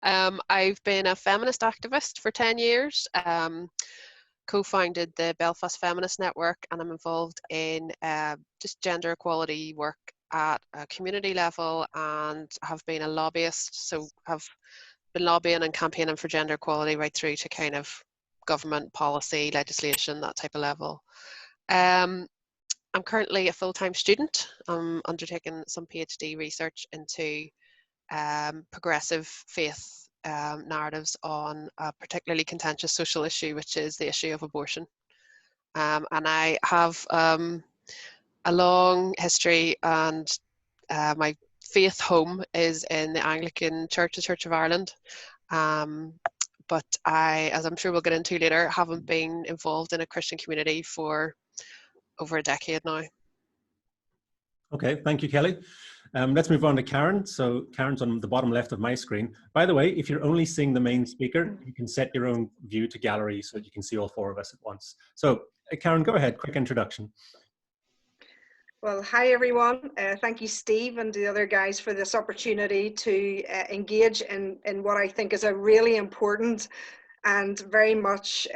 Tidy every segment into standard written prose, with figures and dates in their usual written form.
I've been a feminist activist for 10 years, co-founded the Belfast Feminist Network, and I'm involved in just gender equality work at a community level, and have been a lobbyist, so have been lobbying and campaigning for gender equality right through to kind of government policy, legislation, that type of level. I'm currently a full-time student. I'm undertaking some PhD research into progressive faith narratives on a particularly contentious social issue, which is the issue of abortion. And I have a long history, and my faith home is in the Anglican Church, the Church of Ireland. But I, as I'm sure we'll get into later, haven't been involved in a Christian community for over a decade now. Okay, thank you, Kelly. Let's move on to Karen. So Karen's on the bottom left of my screen. By the way, if you're only seeing the main speaker, you can set your own view to gallery so that you can see all four of us at once. So Karen, go ahead, quick introduction. Well, hi everyone. Thank you, Steve, and the other guys for this opportunity to engage in what I think is a really important and very much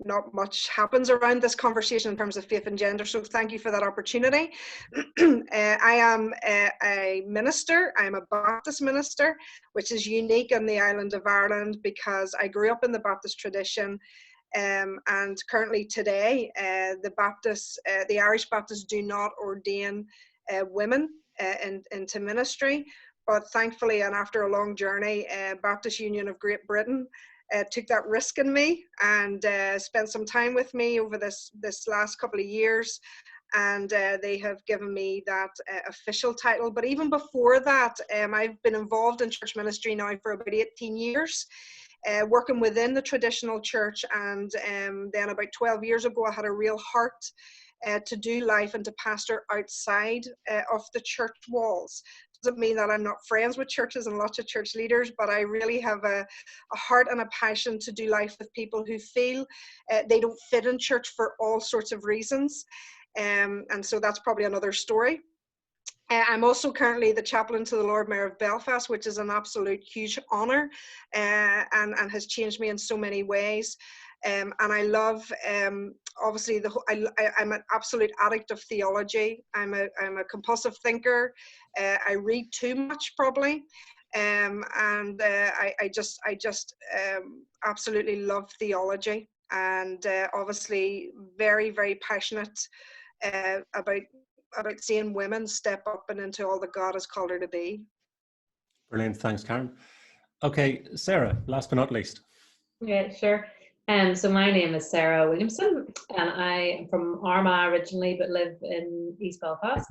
not much happens around this conversation in terms of faith and gender. So thank you for that opportunity. I am a minister. I'm a Baptist minister, which is unique on the island of Ireland because I grew up in the Baptist tradition. And currently today, the Irish Baptists do not ordain women into ministry. But thankfully, and after a long journey, Baptist Union of Great Britain took that risk in me and spent some time with me over this last couple of years. And they have given me that official title. But even before that, I've been involved in church ministry now for about 18 years. Working within the traditional church, and then about 12 years ago I had a real heart to do life and to pastor outside of the church walls. Doesn't mean that I'm not friends with churches and lots of church leaders, but I really have a heart and a passion to do life with people who feel they don't fit in church for all sorts of reasons, and so that's probably another story. I'm also currently the chaplain to the Lord Mayor of Belfast, which is an absolute huge honour and has changed me in so many ways. And I love, obviously, I'm an absolute addict of theology. I'm a compulsive thinker. I read too much probably. I just absolutely love theology, and obviously very, very passionate about seeing women step up and into all that God has called her to be. Brilliant, thanks, Karen. Okay, Sarah, last but not least. Yeah, sure. So my name is Sarah Williamson, and I am from Armagh originally, but live in East Belfast.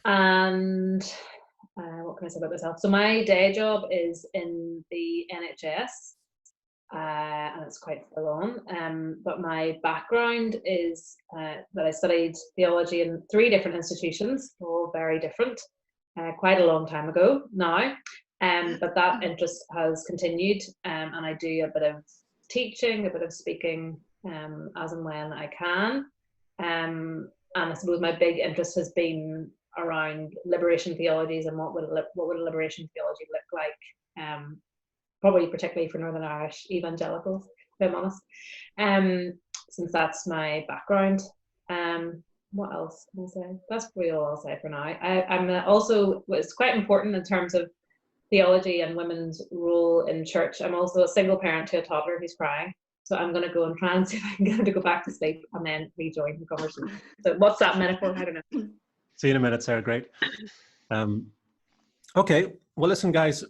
And what can I say about myself? So my day job is in the NHS, and it's quite full on. But my background is that I studied theology in 3 different institutions, all very different, quite a long time ago now. But that interest has continued, and I do a bit of teaching, a bit of speaking, as and when I can. And I suppose my big interest has been around liberation theologies and what would a liberation theology look like. Probably particularly for Northern Irish evangelicals, if I'm honest, since that's my background. What else can I say? That's probably all I'll say for now. I'm also, it's quite important in terms of theology and women's role in church. I'm also a single parent to a toddler who's crying, so I'm going to go and try and see if I can get her to go back to sleep and then rejoin the conversation. So what's that metaphor? I don't know. See you in a minute, Sarah. Great. Okay, well, listen, guys.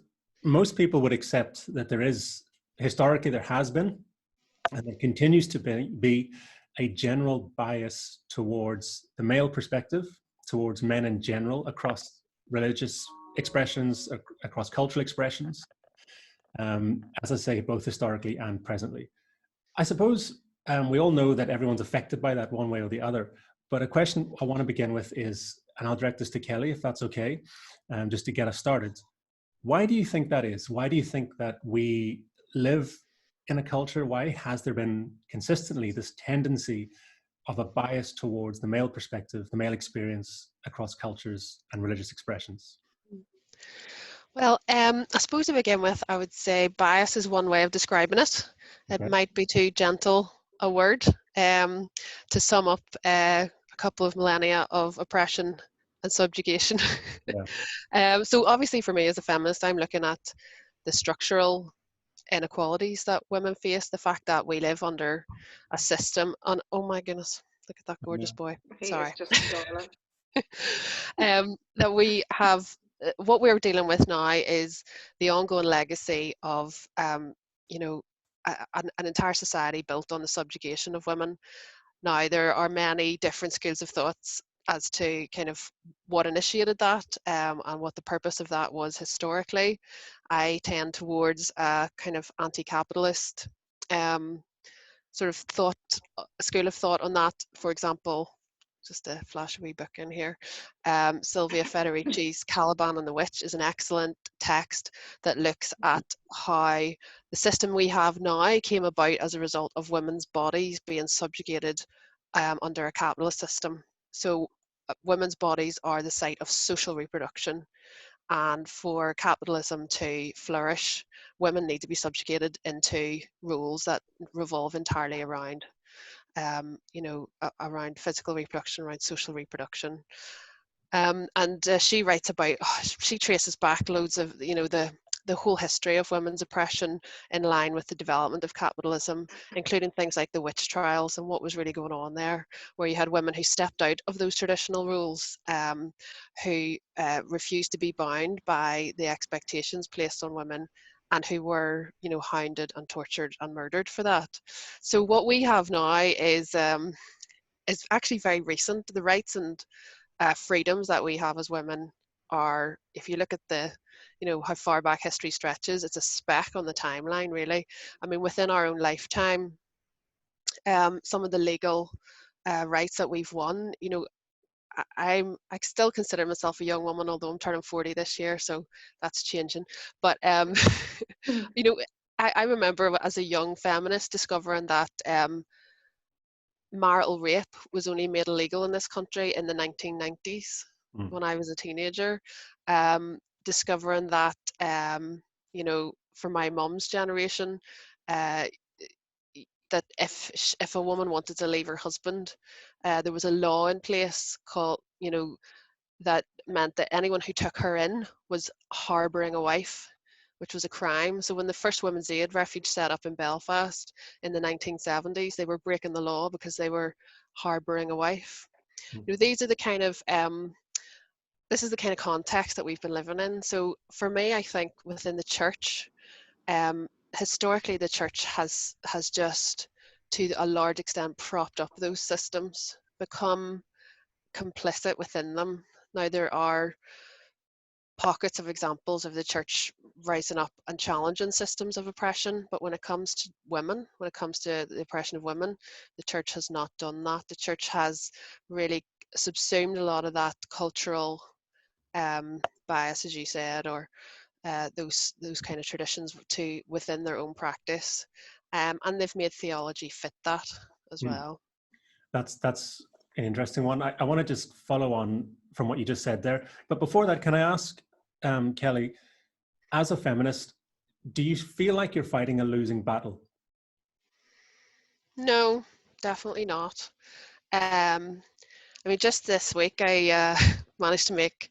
Most people would accept that historically there has been, and there continues to be a general bias towards the male perspective, towards men in general, across religious expressions, across cultural expressions, as I say, both historically and presently. I suppose we all know that everyone's affected by that one way or the other, but a question I want to begin with is, and I'll direct this to Kelly if that's okay, just to get us started. Why do you think that is? Why do you think that we live in a culture? Why has there been consistently this tendency of a bias towards the male perspective, the male experience across cultures and religious expressions? Well, I suppose to begin with, I would say bias is one way of describing it. It Okay. might be too gentle a word to sum up a couple of millennia of oppression and subjugation. Yeah. So obviously for me as a feminist, I'm looking at the structural inequalities that women face, the fact that we live under a system, and oh my goodness, look at that gorgeous boy. He is Sorry. just darling. That we have, what we're dealing with now is the ongoing legacy of, you know, an entire society built on the subjugation of women. Now, there are many different schools of thoughts as to kind of what initiated that and what the purpose of that was historically. I tend towards a kind of anti-capitalist sort of thought, school of thought on that. For example, just a flash a wee book in here. Silvia Federici's Caliban and the Witch is an excellent text that looks at how the system we have now came about as a result of women's bodies being subjugated under a capitalist system. So women's bodies are the site of social reproduction, and for capitalism to flourish, women need to be subjugated into roles that revolve entirely around you know, around physical reproduction, around social reproduction. And she writes about, she traces back loads of, you know, the whole history of women's oppression in line with the development of capitalism, including things like the witch trials and what was really going on there, where you had women who stepped out of those traditional rules, who refused to be bound by the expectations placed on women, and who were, you know, hounded and tortured and murdered for that. So what we have now is actually very recent. The rights and freedoms that we have as women are, if you look at the, you know, how far back history stretches, it's a speck on the timeline, really. I mean, within our own lifetime, some of the legal rights that we've won, you know, I still consider myself a young woman, although I'm turning 40 this year, so that's changing. But you know, I remember as a young feminist discovering that marital rape was only made illegal in this country in the 1990s when I was a teenager. Discovering that, you know, for my mum's generation, uh, that if a woman wanted to leave her husband, there was a law in place called, you know, that meant that anyone who took her in was harbouring a wife, which was a crime. So when the first Women's Aid refuge set up in Belfast in the 1970s, they were breaking the law because they were harbouring a wife. You know, these are the kind of this is the kind of context that we've been living in. So for me, I think within the church, historically, the church has just, to a large extent, propped up those systems, become complicit within them. Now, there are pockets of examples of the church rising up and challenging systems of oppression, but when it comes to women, when it comes to the oppression of women, the church has not done that. The church has really subsumed a lot of that cultural bias, as you said, or those kind of traditions to within their own practice, and they've made theology fit that as well. That's an interesting one. I want to just follow on from what you just said there, but before that, can I ask Kelly, as a feminist, do you feel like you're fighting a losing battle? No, definitely not. I mean, just this week I managed to make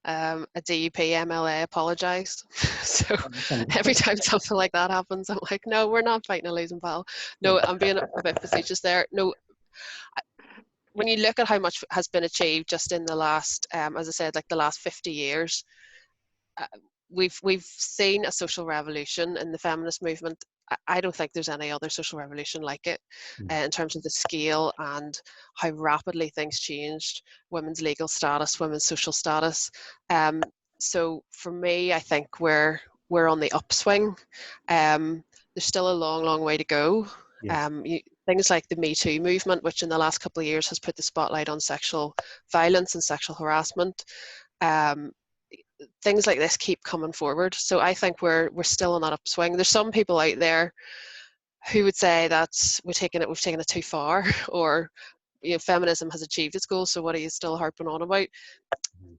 a DUP MLA apologise. So every time something like that happens, I'm like, no, we're not fighting a losing battle. No, I'm being a bit facetious there. No, when you look at how much has been achieved just in the last, as I said, like the last 50 years, we've seen a social revolution in the feminist movement. I don't think there's any other social revolution like it in terms of the scale and how rapidly things changed, women's legal status, women's social status. So for me, I think we're on the upswing. There's still a long way to go. Yes. Things like the Me Too movement, which in the last couple of years has put the spotlight on sexual violence and sexual harassment. Things like this keep coming forward. So I think we're still on that upswing. There's some people out there who would say that we've taken it too far, or, you know, feminism has achieved its goals, so what are you still harping on about?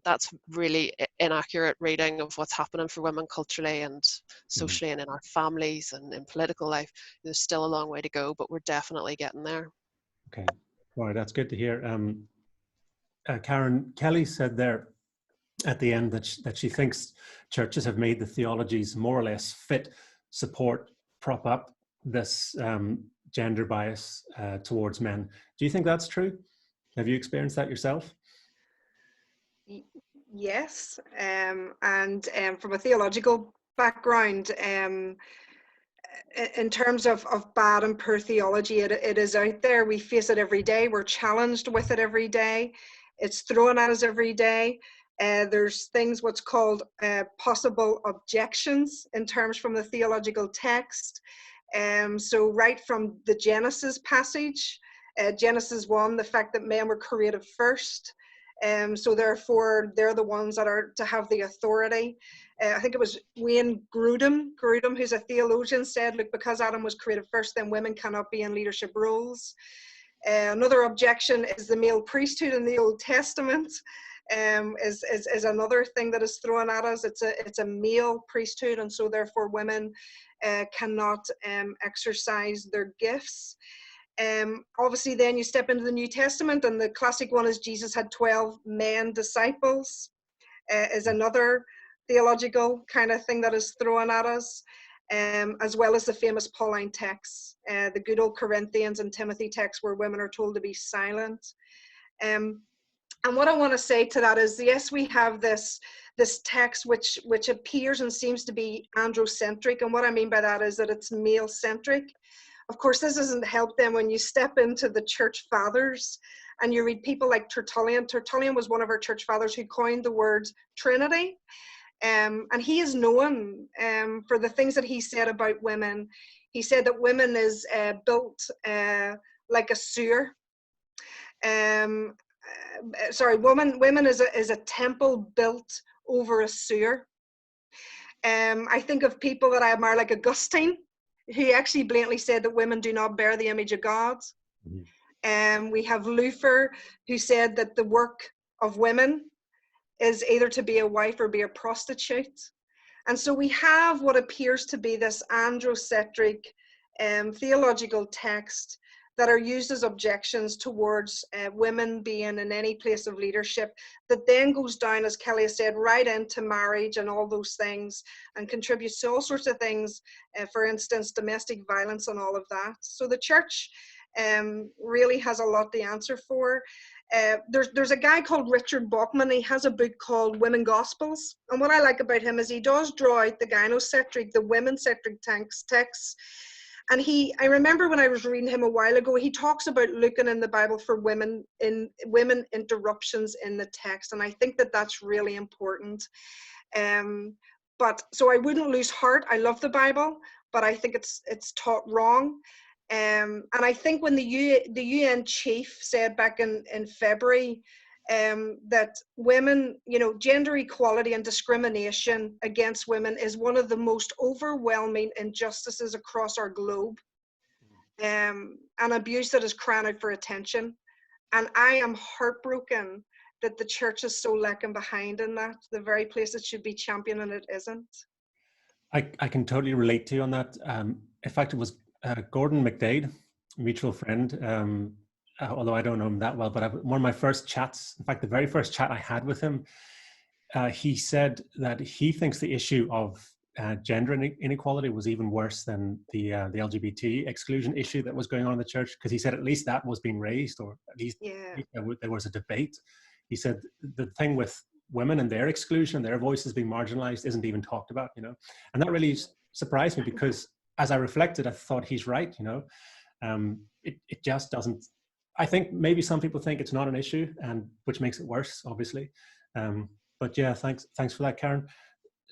that's really inaccurate reading of what's happening for women culturally and socially and in our families and in political life. There's still a long way to go, but we're definitely getting there. Okay, all right, that's good to hear. Karen, Kelly said there at the end that she thinks churches have made the theologies more or less fit, support, prop up this gender bias towards men. Do you think that's true? Have you experienced that yourself? Yes, and from a theological background, in terms of bad and poor theology, it is out there. We face it every day. We're challenged with it every day. It's thrown at us every day. There's things what's called possible objections in terms from the theological text. So right from the Genesis passage, Genesis 1, the fact that men were created first. So therefore, they're the ones that are to have the authority. I think it was Wayne Grudem, who's a theologian, said, look, because Adam was created first, then women cannot be in leadership roles. Another objection is the male priesthood in the Old Testament. Is another thing that is thrown at us. It's a male priesthood, and so therefore women cannot exercise their gifts. Obviously then you step into the New Testament, and the classic one is Jesus had 12 men disciples, is another theological kind of thing that is thrown at us, as well as the famous Pauline texts, the good old Corinthians and Timothy texts where women are told to be silent. And what I want to say to that is, yes, we have this text which appears and seems to be androcentric, and what I mean by that is that it's male-centric. Of course, this doesn't help them when you step into the church fathers and you read people like Tertullian. Tertullian was one of our church fathers who coined the word Trinity. And he is known for the things that he said about women. He said that women is built like a sewer. Women is a temple built over a sewer. I think of people that I admire, like Augustine. He actually blatantly said that women do not bear the image of God. We have Luther, who said that the work of women is either to be a wife or be a prostitute. And so we have what appears to be this androcentric theological text that are used as objections towards women being in any place of leadership, that then goes down, as Kelly has said, right into marriage and all those things, and contributes to all sorts of things, for instance, domestic violence and all of that. So the church really has a lot to answer for. There's a guy called Richard Bachman. He has a book called Women Gospels, and what I like about him is he does draw out the gynocentric, the women-centric texts. And I remember when I was reading him a while ago, he talks about looking in the Bible for women interruptions in the text. And I think that that's really important. But so I wouldn't lose heart. I love the Bible, but I think it's taught wrong. And I think when the UN chief said back in February that women, gender equality and discrimination against women is one of the most overwhelming injustices across our globe, an abuse that is crying out for attention. And I am heartbroken that the church is so lacking behind in that, the very place it should be championing it isn't. I can totally relate to you on that. In fact, it was Gordon McDade, a mutual friend, although I don't know him that well, but one of my first chats, in fact, the very first chat I had with him, he said that he thinks the issue of gender inequality was even worse than the LGBT exclusion issue that was going on in the church, because he said at least that was being raised, or at least there was a debate. He said the thing with women and their exclusion, their voices being marginalized, isn't even talked about, and that really surprised me, because as I reflected, I thought he's right. It just doesn't. I think maybe some people think it's not an issue, and which makes it worse, obviously. But yeah, thanks for that, Karen.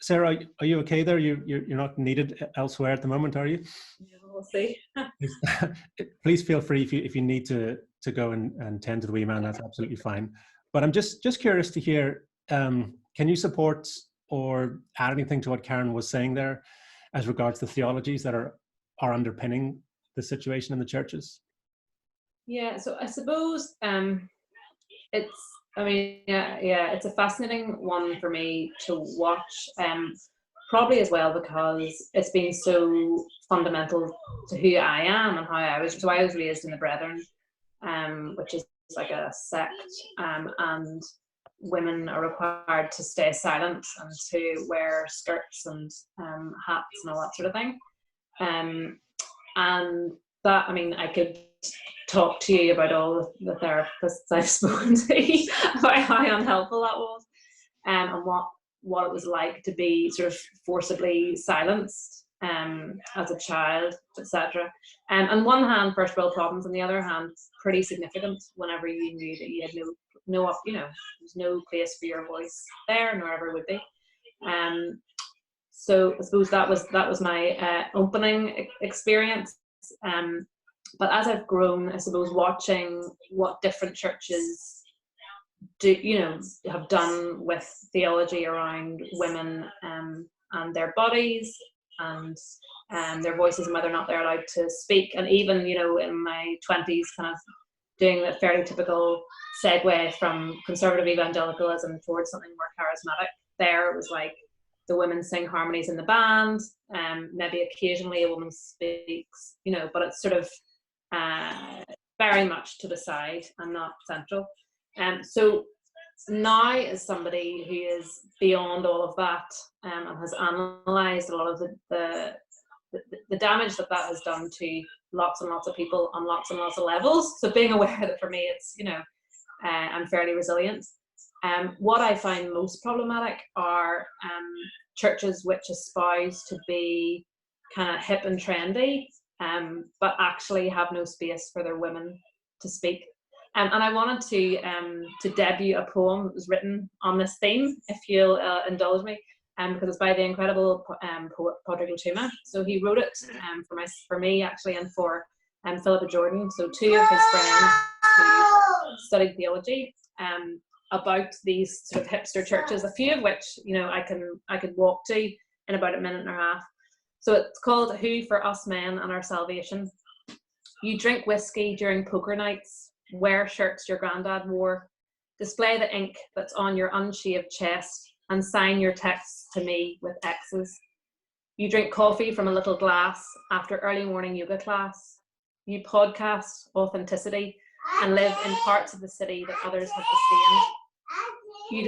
Sarah, are you okay there? You're not needed elsewhere at the moment, are you? Yeah, we'll see. Please feel free if you need to go and tend to the wee man. That's absolutely fine. But I'm just curious to hear. Can you support or add anything to what Karen was saying there, as regards to the theologies that are underpinning the situation in the churches? Yeah, so I suppose it's I mean, yeah, it's a fascinating one for me to watch. Probably as well because it's been so fundamental to who I am and how I was. So I was raised in the Brethren, which is like a sect, and women are required to stay silent and to wear skirts and hats and all that sort of thing. And that, I mean, I could talk to you about all the therapists I've spoken to about how unhelpful that was, and what it was like to be sort of forcibly silenced as a child, etc. On one hand, first world problems, on the other hand, pretty significant whenever you knew that you had there's no place for your voice there, nor ever would be. So I suppose that was my opening experience. But as I've grown, I suppose watching what different churches have done with theology around women and their bodies and their voices and whether or not they're allowed to speak, and even in my 20s, kind of doing the fairly typical segue from conservative evangelicalism towards something more charismatic. There it was like the women sing harmonies in the band, maybe occasionally a woman speaks, but it's sort of very much to the side and not central. So now, as somebody who is beyond all of that and has analysed a lot of the damage that has done to lots and lots of people on lots and lots of levels, so being aware that for me it's I'm fairly resilient. What I find most problematic are churches which espouse to be kind of hip and trendy, but actually have no space for their women to speak. And I wanted to debut a poem that was written on this theme, if you'll indulge me, because it's by the incredible poet Padraig Ó Tuama. So he wrote it for me actually, and for Philippa Jordan, so two of his friends who studied theology, about these sort of hipster churches, a few of which I could walk to in about a minute and a half. So it's called "Who for Us Men and Our Salvation." You drink whiskey during poker nights. Wear shirts your granddad wore, display the ink that's on your unshaved chest, and sign your texts to me with X's. You drink coffee from a little glass after early morning yoga class. You podcast authenticity and live in parts of the city that others have disdained. You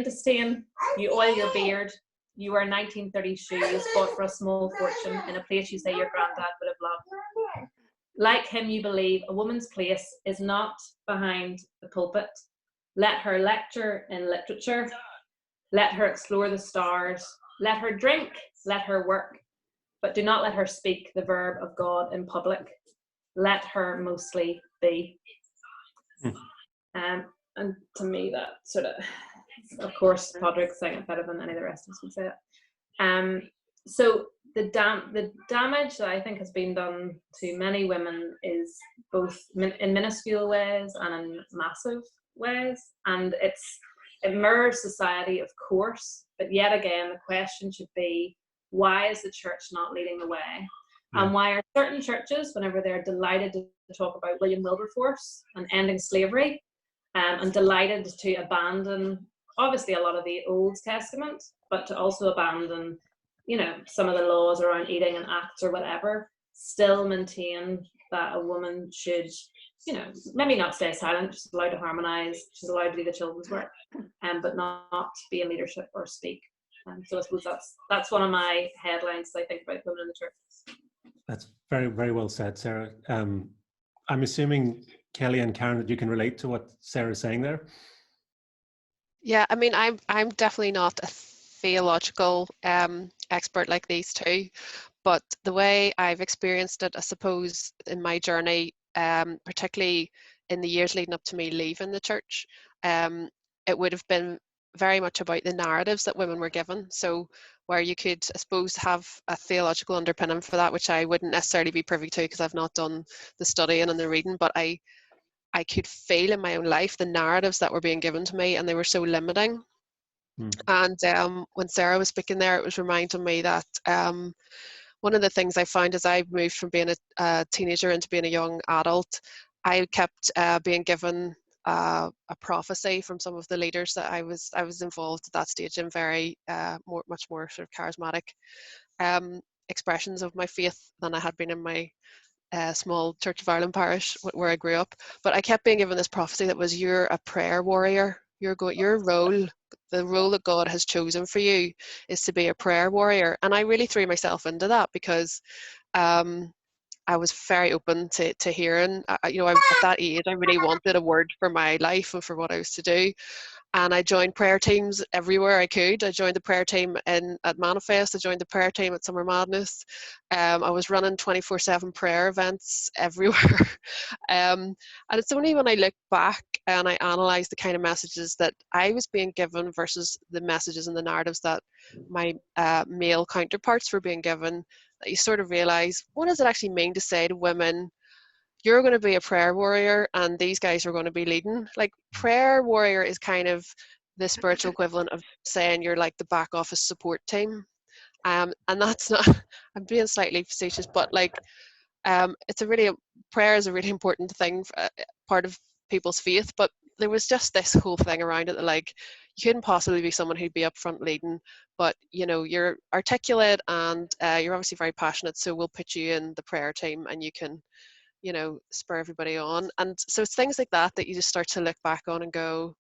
disdain. You oil your beard. You wear 1930s shoes bought for a small fortune in a place you say your granddad would have loved. Like him, you believe a woman's place is not behind the pulpit. Let her lecture in literature. Let her explore the stars. Let her drink. Let her work. But do not let her speak the verb of God in public. Let her mostly be. And to me, that sort of course, Padraig's saying it better than any of the rest of us would say it. So the damage that I think has been done to many women is both in minuscule ways and in massive ways, and it mirrors society, of course, but yet again the question should be, why is the church not leading the way? And why are certain churches, whenever they're delighted to talk about William Wilberforce and ending slavery, and delighted to abandon obviously a lot of the Old Testament, but to also abandon some of the laws around eating and acts or whatever, still maintain that a woman should, maybe not stay silent, she's allowed to harmonise, she's allowed to do the children's work, but not be in leadership or speak. So I suppose that's one of my headlines as I think about women in the church. That's very, very well said, Sarah. I'm assuming, Kelly and Karen, that you can relate to what Sarah's saying there. Yeah, I mean, I'm definitely not a theological expert like these two, but the way I've experienced it, I suppose, in my journey, particularly in the years leading up to me leaving the church, it would have been very much about the narratives that women were given. So where you could, I suppose, have a theological underpinning for that, which I wouldn't necessarily be privy to because I've not done the studying and the reading, but I could feel in my own life the narratives that were being given to me, and they were so limiting. And when Sarah was speaking there, it was reminding me that one of the things I found as I moved from being a teenager into being a young adult, I kept being given a prophecy from some of the leaders that I was involved at that stage in very much more sort of charismatic expressions of my faith than I had been in my small Church of Ireland parish where I grew up. But I kept being given this prophecy that was, you're a prayer warrior. Your role, the role that God has chosen for you, is to be a prayer warrior. And I really threw myself into that because I was very open to hearing. At that age, I really wanted a word for my life and for what I was to do. And I joined prayer teams everywhere I could. I joined the prayer team at Manifest. I joined the prayer team at Summer Madness. I was running 24/7 prayer events everywhere. And it's only when I look back and I analyse the kind of messages that I was being given versus the messages and the narratives that my male counterparts were being given, that you sort of realise, what does it actually mean to say to women, you're going to be a prayer warrior and these guys are going to be leading? Like, prayer warrior is kind of the spiritual equivalent of saying you're like the back office support team. And that's not, I'm being slightly facetious, but like, prayer is a really important thing, part of people's faith. But there was just this whole thing around it that, like, you couldn't possibly be someone who'd be up front leading, but you're articulate and you're obviously very passionate, so we'll put you in the prayer team and you can spur everybody on. And so it's things like that you just start to look back on and go,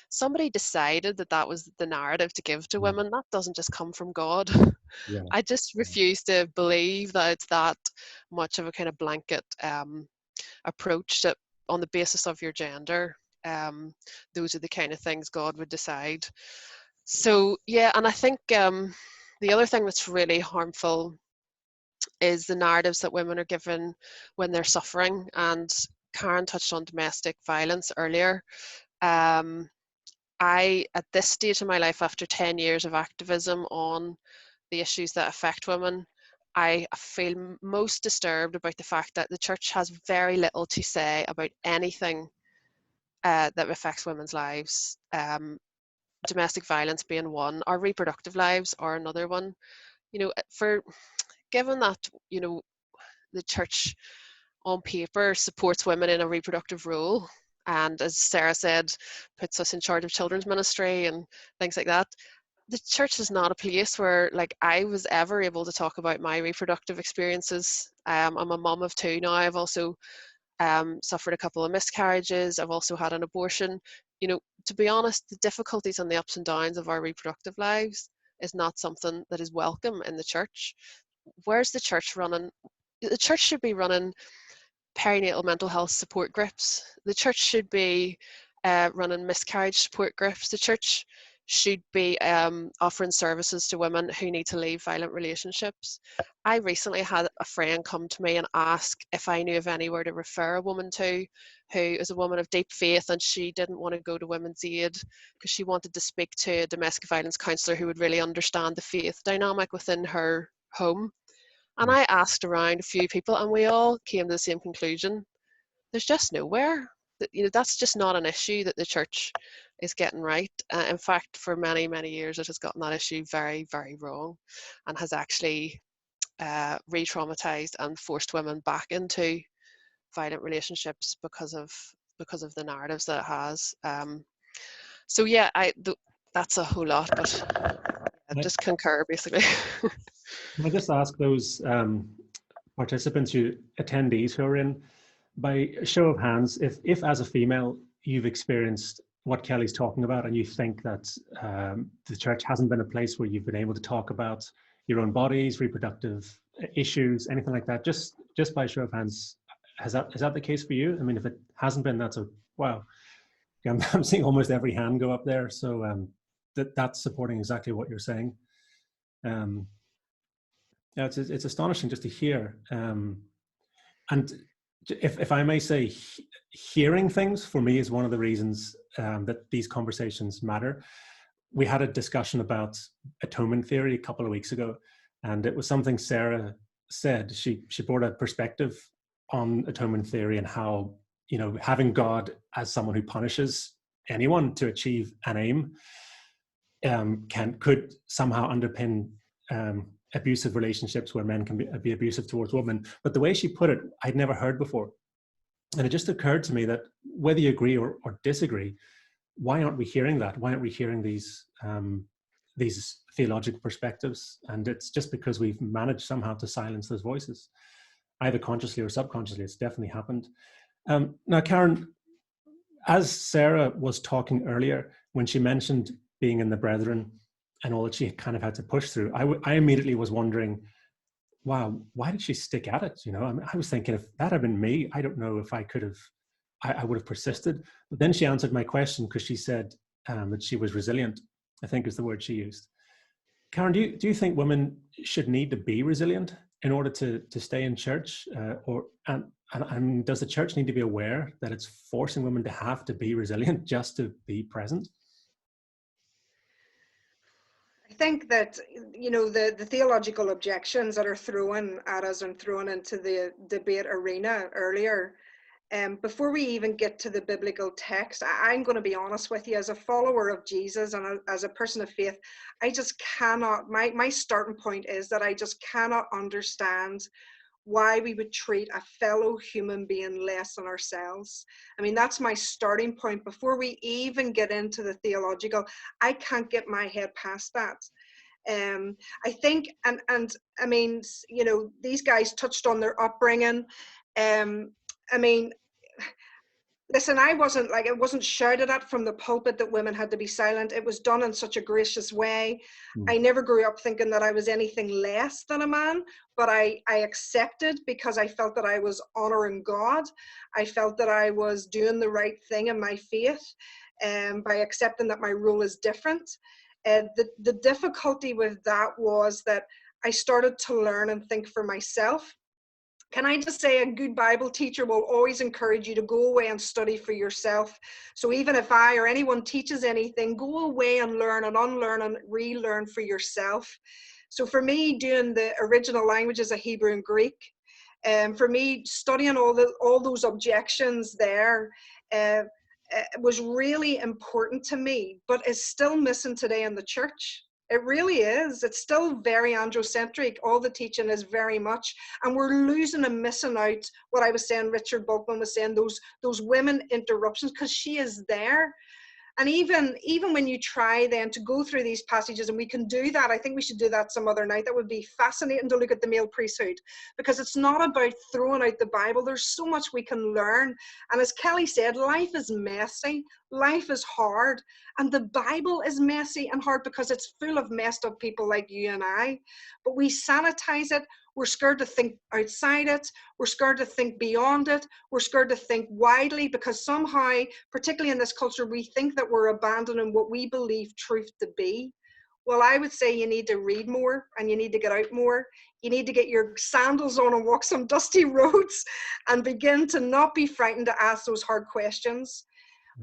somebody decided that was the narrative to give to women. That doesn't just come from God. Yeah. I just refuse to believe that it's that much of a kind of blanket approach that on the basis of your gender, those are the kind of things God would decide. So yeah, and I think the other thing that's really harmful is the narratives that women are given when they're suffering. And Karen touched on domestic violence earlier. At this stage in my life, after 10 years of activism on the issues that affect women, I feel most disturbed about the fact that the church has very little to say about anything that affects women's lives. Domestic violence being one, our reproductive lives are another one. Given that, the church on paper supports women in a reproductive role, and as Sarah said, puts us in charge of children's ministry and things like that, the church is not a place where, like, I was ever able to talk about my reproductive experiences. I'm a mum of 2 now. I've also suffered a couple of miscarriages. I've also had an abortion. To be honest, the difficulties and the ups and downs of our reproductive lives is not something that is welcome in the church. Where's the church running? The church should be running perinatal mental health support groups. The church should be running miscarriage support groups. The church should be offering services to women who need to leave violent relationships. I recently had a friend come to me and ask if I knew of anywhere to refer a woman to who is a woman of deep faith, and she didn't want to go to Women's Aid because she wanted to speak to a domestic violence counsellor who would really understand the faith dynamic within her home. And I asked around a few people and we all came to the same conclusion. There's just nowhere. That's just not an issue that the church is getting right. In fact, for many, many years, it has gotten that issue very, very wrong and has actually re-traumatized and forced women back into violent relationships because of the narratives that it has. So yeah, that's a whole lot, but I just concur basically. Can I just ask those participants, attendees who are in, by a show of hands, if as a female you've experienced what Kelly's talking about and you think that the church hasn't been a place where you've been able to talk about your own bodies, reproductive issues, anything like that, just by show of hands, is that the case for you? I mean, if it hasn't been, that's wow. I'm seeing almost every hand go up there, so that's supporting exactly what you're saying. Yeah, it's astonishing just to hear. And if I may say, hearing things for me is one of the reasons that these conversations matter. We had a discussion about atonement theory a couple of weeks ago, and it was something Sarah said. She brought a perspective on atonement theory and how, having God as someone who punishes anyone to achieve an aim could somehow underpin abusive relationships where men can be abusive towards women. But the way she put it, I'd never heard before. And it just occurred to me that whether you agree or disagree, why aren't we hearing that? Why aren't we hearing these theological perspectives? And it's just because we've managed somehow to silence those voices, either consciously or subconsciously. It's definitely happened. Now, Karen, as Sarah was talking earlier, when she mentioned being in the Brethren and all that she kind of had to push through, I immediately was wondering, wow, why did she stick at it? You know, I mean, I was thinking, if that had been me, I don't know if I could have, I would have persisted. But then she answered my question, because she said that she was resilient, I think is the word she used. Karen, do you think women should need to be resilient in order to stay in church? And does the church need to be aware that it's forcing women to have to be resilient just to be present? I think that, you know, the theological objections that are thrown at us and thrown into the debate arena earlier, before we even get to the biblical text, I'm going to be honest with you, as a follower of Jesus and as a person of faith, I just cannot, my starting point is that I just cannot understand why we would treat a fellow human being less than ourselves. I mean, that's my starting point. Before we even get into the theological, I can't get my head past that. I think, and I mean, you know, these guys touched on their upbringing. I mean, listen, I wasn't like, it wasn't shouted at from the pulpit that women had to be silent. It was done in such a gracious way. I never grew up thinking that I was anything less than a man, but I accepted, because I felt that I was honoring God. I felt that I was doing the right thing in my faith, by accepting that my role is different. The difficulty with that was that I started to learn and think for myself. Can I just say, a good Bible teacher will always encourage you to go away and study for yourself. So even if I or anyone teaches anything, go away and learn and unlearn and relearn for yourself. So for me, doing the original languages of Hebrew and Greek, for me, studying all those objections there, was really important to me, but is still missing today in the church. It really is. It's still very androcentric. All the teaching is very much, and we're losing and missing out what I was saying, Richard Bulkman was saying, those women interruptions, because she is there. And even when you try then to go through these passages, and we can do that, I think we should do that some other night. That would be fascinating to look at the male priesthood, because it's not about throwing out the Bible. There's so much we can learn. And as Kelly said, life is messy, life is hard, and the Bible is messy and hard because it's full of messed up people like you and I. But we sanitize it. We're scared to think outside it. We're scared to think beyond it. We're scared to think widely, because somehow, particularly in this culture, we think that we're abandoning what we believe truth to be. Well, I would say you need to read more, and you need to get out more. You need to get your sandals on and walk some dusty roads and begin to not be frightened to ask those hard questions.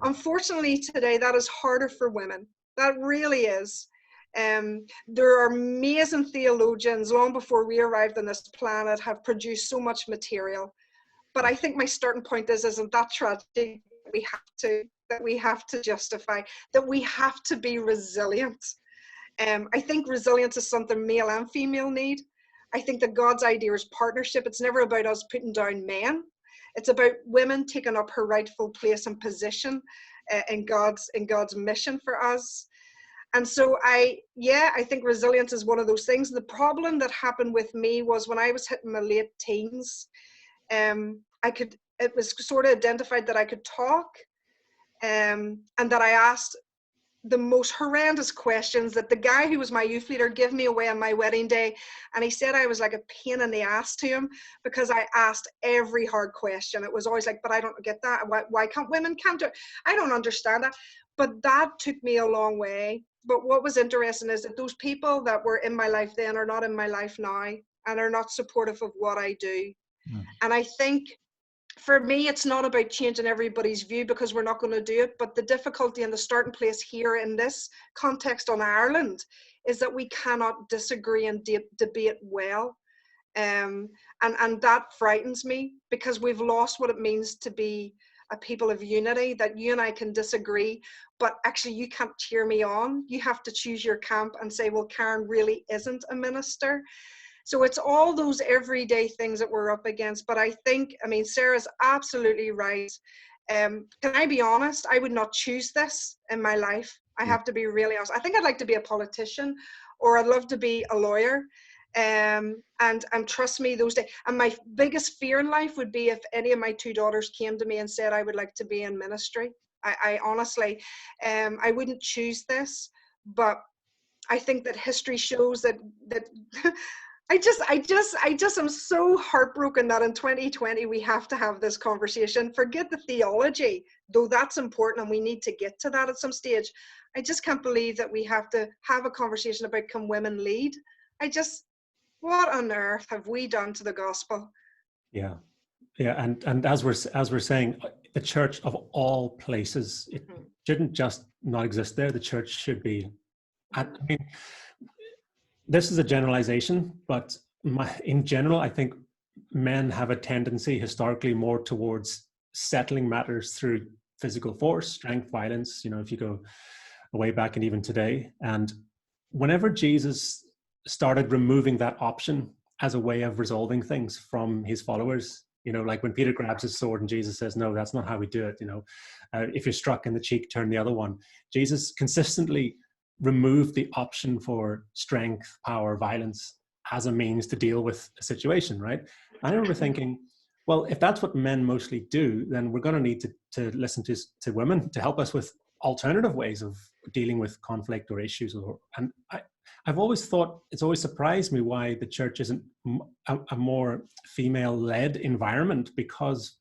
Unfortunately, today, that is harder for women. That really is. There are amazing theologians long before we arrived on this planet have produced so much material. But I think my starting point isn't that tragic that we have to justify, that we have to be resilient. I think resilience is something male and female need. I think that God's idea is partnership. It's never about us putting down men. It's about women taking up her rightful place and position in God's mission for us. And so I think resilience is one of those things. The problem that happened with me was when I was hitting my late teens, it was sort of identified that I could talk, and that I asked the most horrendous questions, that the guy who was my youth leader gave me away on my wedding day, and he said I was like a pain in the ass to him because I asked every hard question. It was always like, but I don't get that. Why can't women do it? I don't understand that. But that took me a long way. But what was interesting is that those people that were in my life then are not in my life now, and are not supportive of what I do. And I think for me, it's not about changing everybody's view, because we're not going to do it. But the difficulty and the starting place here in this context on Ireland is that we cannot disagree and debate well. And that frightens me, because we've lost what it means to be a people of unity, that you and I can disagree, but actually you can't cheer me on. You have to choose your camp and say, well, Karen really isn't a minister. So it's all those everyday things that we're up against. But I think, I mean, Sarah's absolutely right. Can I be honest? I would not choose this in my life. I have to be really honest. I think I'd like to be a politician, or I'd love to be a lawyer. And trust me, those days. And my biggest fear in life would be if any of my two daughters came to me and said I would like to be in ministry. I honestly, I wouldn't choose this, but I think that history shows that I just am so heartbroken that in 2020 we have to have this conversation. Forget the theology, though that's important and we need to get to that at some stage. I just can't believe that we have to have a conversation about can women lead. What on earth have we done to the gospel? Yeah, and as we're saying, the church of all places, it shouldn't just not exist there. The church should be. I mean, this is a generalization, but in general, I think men have a tendency historically more towards settling matters through physical force, strength, violence. You know, if you go way back and even today, and whenever Jesus started removing that option as a way of resolving things from his followers, you know, like when Peter grabs his sword and Jesus says, no, that's not how we do it. You know, if you're struck in the cheek, turn the other one. Jesus consistently removed the option for strength, power, violence as a means to deal with a situation, right? I remember thinking, well, if that's what men mostly do, then we're going to need to listen to women to help us with alternative ways of dealing with conflict or issues. And I've always thought, it's always surprised me why the church isn't a more female-led environment, because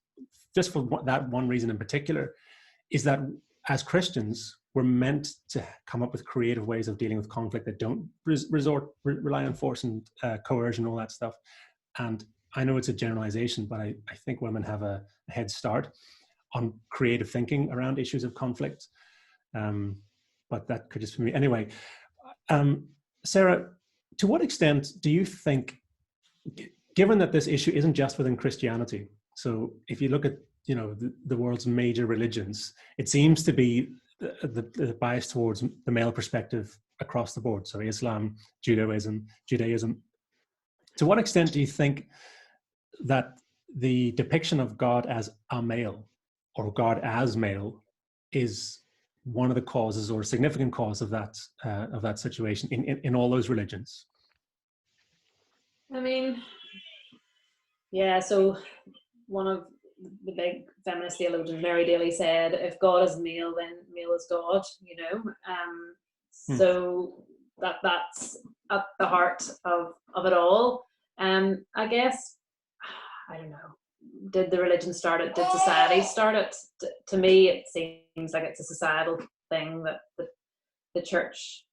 just for that one reason in particular, is that as Christians, we're meant to come up with creative ways of dealing with conflict that don't rely on force and coercion, all that stuff. And I know it's a generalization, but I think women have a head start on creative thinking around issues of conflict. But that could just be me. Anyway, Sarah, to what extent do you think, given that this issue isn't just within Christianity, so if you look at, you know, the world's major religions, it seems to be the bias towards the male perspective across the board. So Islam, Judaism. To what extent do you think that the depiction of God as a male or God as male is one of the causes or a significant cause of that situation in all those religions? I mean, yeah, so one of the big feminist theologians, Mary Daly, said, if God is male, then male is God, you know. So that's at the heart of it all. I guess, I don't know, did the religion start it? Did society start it? To me, it seems like it's a societal thing that the church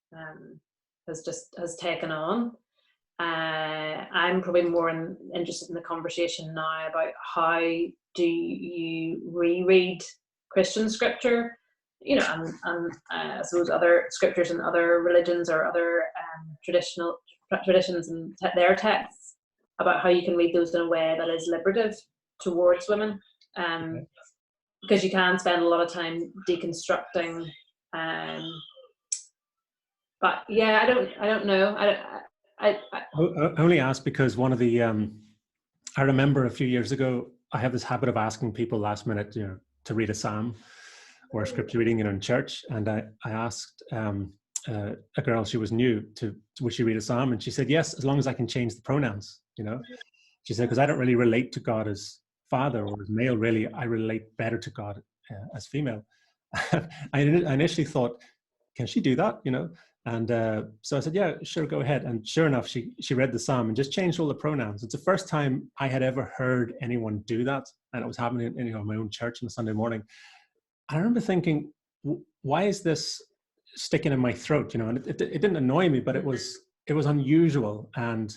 has taken on. I'm probably more interested in the conversation now about how do you reread Christian scripture, you know, and I suppose other scriptures and other religions or other traditions and their texts, about how you can read those in a way that is liberative towards women, because you can spend a lot of time deconstructing. But yeah, I don't know. I only ask because one of the I remember a few years ago, I have this habit of asking people last minute, you know, to read a psalm or a scripture reading, you know, in church, and I asked a girl, she was new, to would she read a psalm, and she said yes, as long as I can change the pronouns, you know. She said, because I don't really relate to God as father or as male, really. I relate better to God as female. I initially thought, can she do that, you know? And so I said, yeah, sure, go ahead. And sure enough, she read the psalm and just changed all the pronouns. It's the first time I had ever heard anyone do that, and it was happening in, you know, my own church on a Sunday morning. I remember thinking, why is this sticking in my throat, you know? And it didn't annoy me, but it was unusual and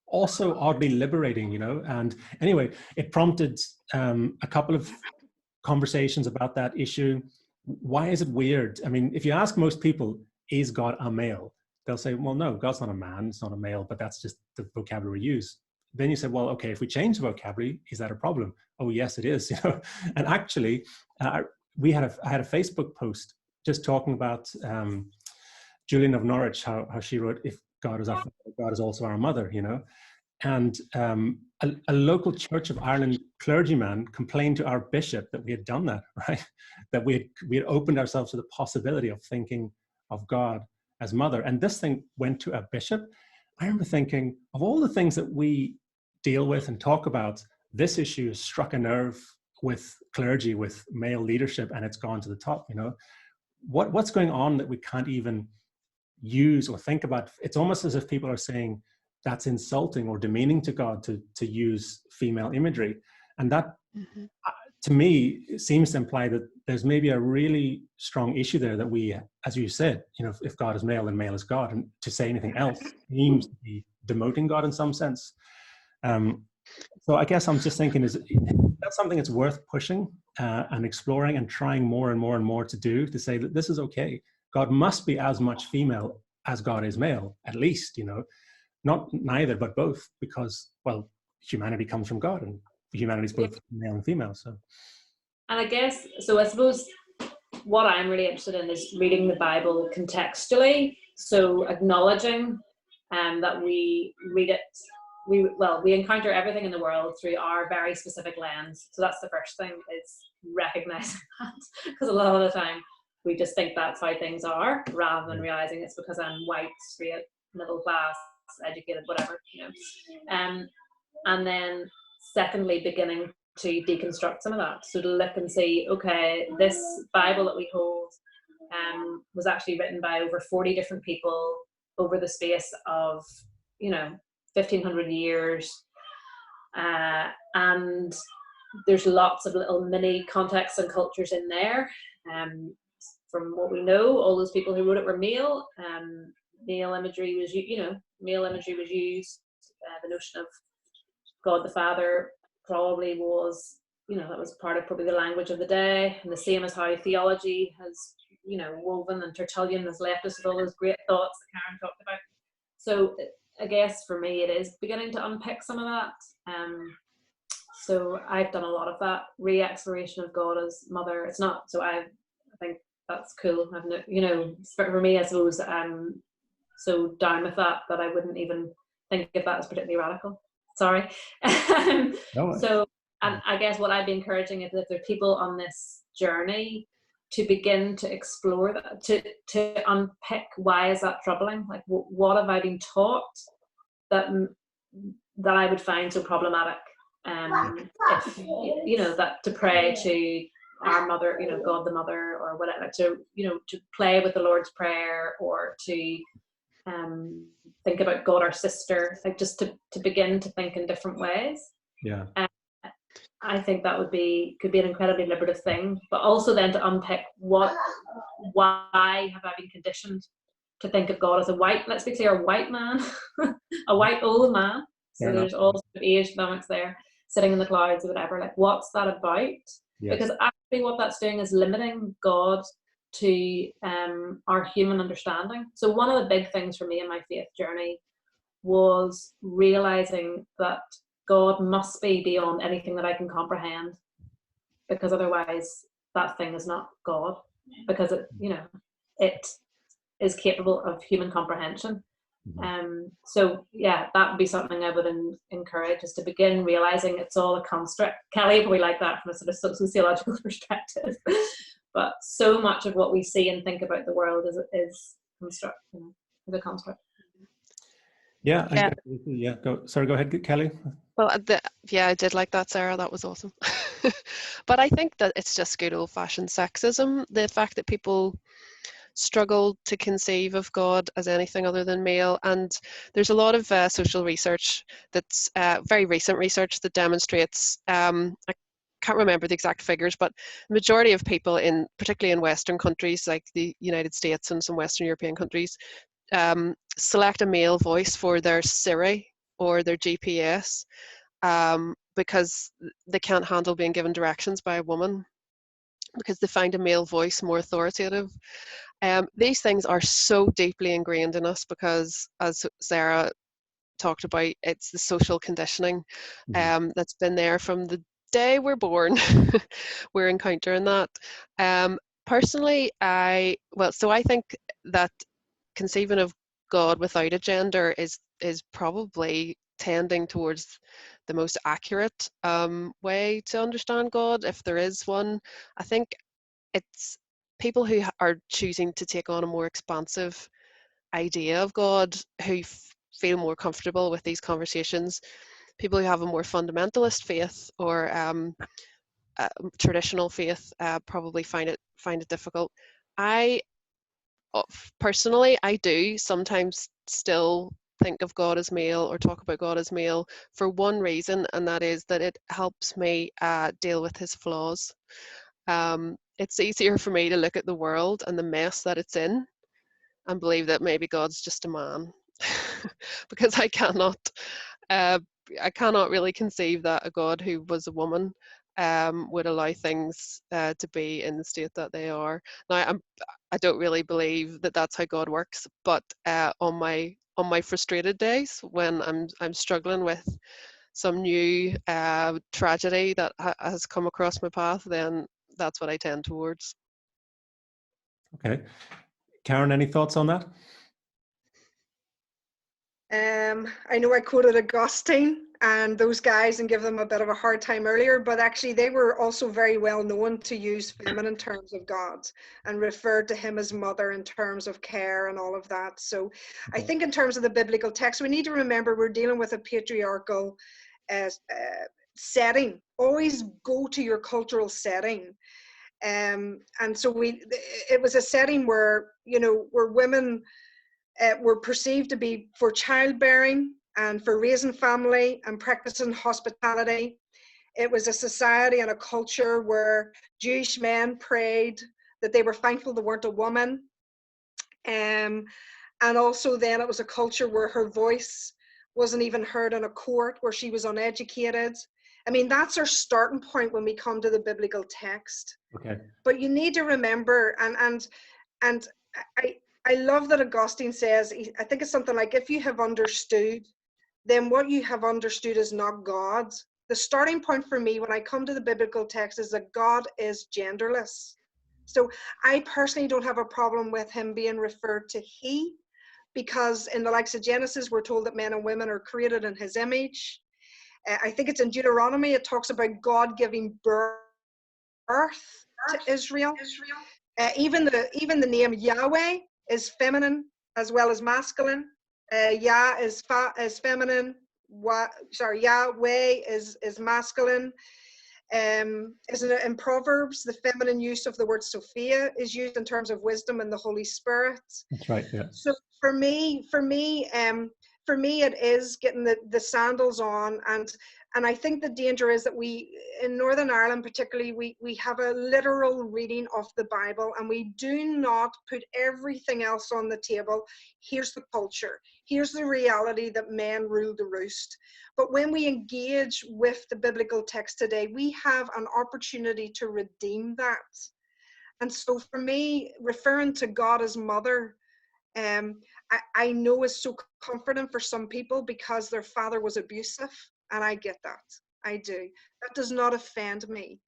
also oddly liberating, you know. And anyway, it prompted a couple of conversations about that issue. Why is it weird? I mean, if you ask most people, is God a male? They'll say, well, no, God's not a man, it's not a male, but that's just the vocabulary we use. Then you say, well, okay, if we change the vocabulary, is that a problem? Oh, yes, it is. You know, and actually, I had a Facebook post just talking about Julian of Norwich, how she wrote, God is our Father, God is also our mother, you know. And a local Church of Ireland clergyman complained to our bishop that we had done that, right? That we had opened ourselves to the possibility of thinking of God as mother. And this thing went to a bishop. I remember thinking, of all the things that we deal with and talk about, this issue has struck a nerve with clergy, with male leadership, and it's gone to the top, you know. What's going on that we can't even use or think about? It's almost as if people are saying, that's insulting or demeaning to God to use female imagery. And that, to me, it seems to imply that there's maybe a really strong issue there that we, as you said, you know, if God is male, then male is God. And to say anything else seems to be demoting God in some sense. So I guess I'm just thinking, is that something that's worth pushing and exploring and trying more and more and more to do, to say that this is okay. God must be as much female as God is male, at least, you know. Not neither, but both, because, well, humanity comes from God, and humanity is both male and female. So, and I guess, so I suppose what I'm really interested in is reading the Bible contextually. So acknowledging that we read it, we encounter everything in the world through our very specific lens. So that's the first thing, is recognizing that, because a lot of the time we just think that's how things are, rather than realizing it's because I'm white, straight, middle class, educated, whatever, you know. And then secondly, beginning to deconstruct some of that, so to look and see, okay, this Bible that we hold was actually written by over 40 different people over the space of, you know, 1500 years, and there's lots of little mini contexts and cultures in there. From what we know, all those people who wrote it were male. Male imagery was, you know, male imagery was used. The notion of God the Father probably was, you know, that was part of probably the language of the day, and the same as how theology has, you know, woven, and Tertullian has left us with all those great thoughts that Karen talked about. So I guess for me it is beginning to unpick some of that. So I've done a lot of that re-exploration of God as mother. It's not, so I think that's cool. I've no, you know, for me, I suppose I'm so down with that I wouldn't even think of that as particularly radical. Sorry. So, and I guess what I'd be encouraging is if there are people on this journey to begin to explore that, to unpick, why is that troubling? Like, what have I been taught that I would find so problematic? If, you know, that to pray to our mother, you know, God the Mother, or whatever, to, you know, to play with the Lord's Prayer, or to think about God our sister, like just to begin to think in different ways. Yeah. I think that could be an incredibly liberative thing, but also then to unpick why have I been conditioned to think of God as a white, let's be clear, a white man, a white old man. So there's all sort of age dynamics there, sitting in the clouds or whatever. Like, what's that about? Yes. Because actually what that's doing is limiting God to our human understanding. So one of the big things for me in my faith journey was realizing that God must be beyond anything that I can comprehend, because otherwise that thing is not God, because it, you know, it is capable of human comprehension. So yeah, that would be something I would encourage, is to begin realizing it's all a construct. Kelly probably like that from a sort of sociological perspective, but so much of what we see and think about the world is construct, you know, is a construct. Yeah. Sorry, go ahead, Kelly. Well, I did like that, Sarah. That was awesome. But I think that it's just good old-fashioned sexism. The fact that people struggle to conceive of God as anything other than male. And there's a lot of social research that's very recent research that demonstrates, I can't remember the exact figures, but the majority of people, particularly in Western countries like the United States and some Western European countries, select a male voice for their Siri or their GPS because they can't handle being given directions by a woman, because they find a male voice more authoritative. These things are so deeply ingrained in us because, as Sarah talked about, it's the social conditioning that's been there from the day we're born. We're encountering that. Personally, I think that conceiving of God without a gender is probably tending towards the most accurate way to understand God, if there is one. I think it's people who are choosing to take on a more expansive idea of God who feel more comfortable with these conversations. People who have a more fundamentalist faith or traditional faith probably find it difficult. I personally, I do sometimes still think of God as male or talk about God as male for one reason, and that is that it helps me deal with his flaws. It's easier for me to look at the world and the mess that it's in and believe that maybe God's just a man, because uh, I cannot really conceive that a God who was a woman would allow things to be in the state that they are. Now, I don't really believe that that's how God works, but on my frustrated days when I'm struggling with some new tragedy that has come across my path, then that's what I tend towards. Okay. Karen, any thoughts on that? I know I quoted Augustine and those guys and give them a bit of a hard time earlier, but actually they were also very well known to use feminine terms of God and referred to him as mother in terms of care and all of that. So I think in terms of the biblical text, we need to remember we're dealing with a patriarchal setting. Always go to your cultural setting. And so it was a setting where, where women were perceived to be for childbearing and for raising family and practicing hospitality. It was a society and a culture where Jewish men prayed that they were thankful they weren't a woman. And also then it was a culture where her voice wasn't even heard in a court, where she was uneducated. I mean, that's our starting point when we come to the biblical text. Okay. But you need to remember, and I love that Augustine says, I think it's something like, if you have understood, then what you have understood is not God. The starting point for me when I come to the biblical text is that God is genderless. So I personally don't have a problem with him being referred to he, because in the likes of Genesis, we're told that men and women are created in his image. I think it's in Deuteronomy, it talks about God giving birth to Israel. Even the name Yahweh is feminine as well as masculine. Yah is feminine. Yahweh is masculine. Isn't it in Proverbs, the feminine use of the word Sophia is used in terms of wisdom and the Holy Spirit? That's right. Yeah. So for me, it is getting the sandals on, and I think the danger is that we, in Northern Ireland particularly, we have a literal reading of the Bible, and we do not put everything else on the table. Here's the culture. Here's the reality that men rule the roost. But when we engage with the biblical text today, we have an opportunity to redeem that. And so for me, referring to God as mother, I know is so comforting for some people because their father was abusive, and I get that. I do. That does not offend me,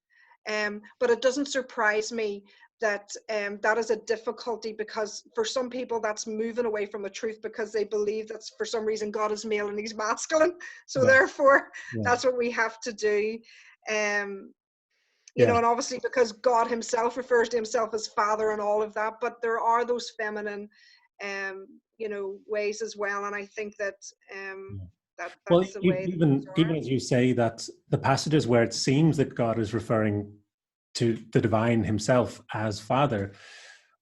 but it doesn't surprise me that that is a difficulty, because for some people that's moving away from the truth, because they believe that for some reason God is male and he's masculine, so therefore that's what we have to do. You know, and obviously because God himself refers to himself as father and all of that, but there are those feminine ways as well, and I think that that's the way. Even as you say that the passages where it seems that God is referring to the divine himself as father,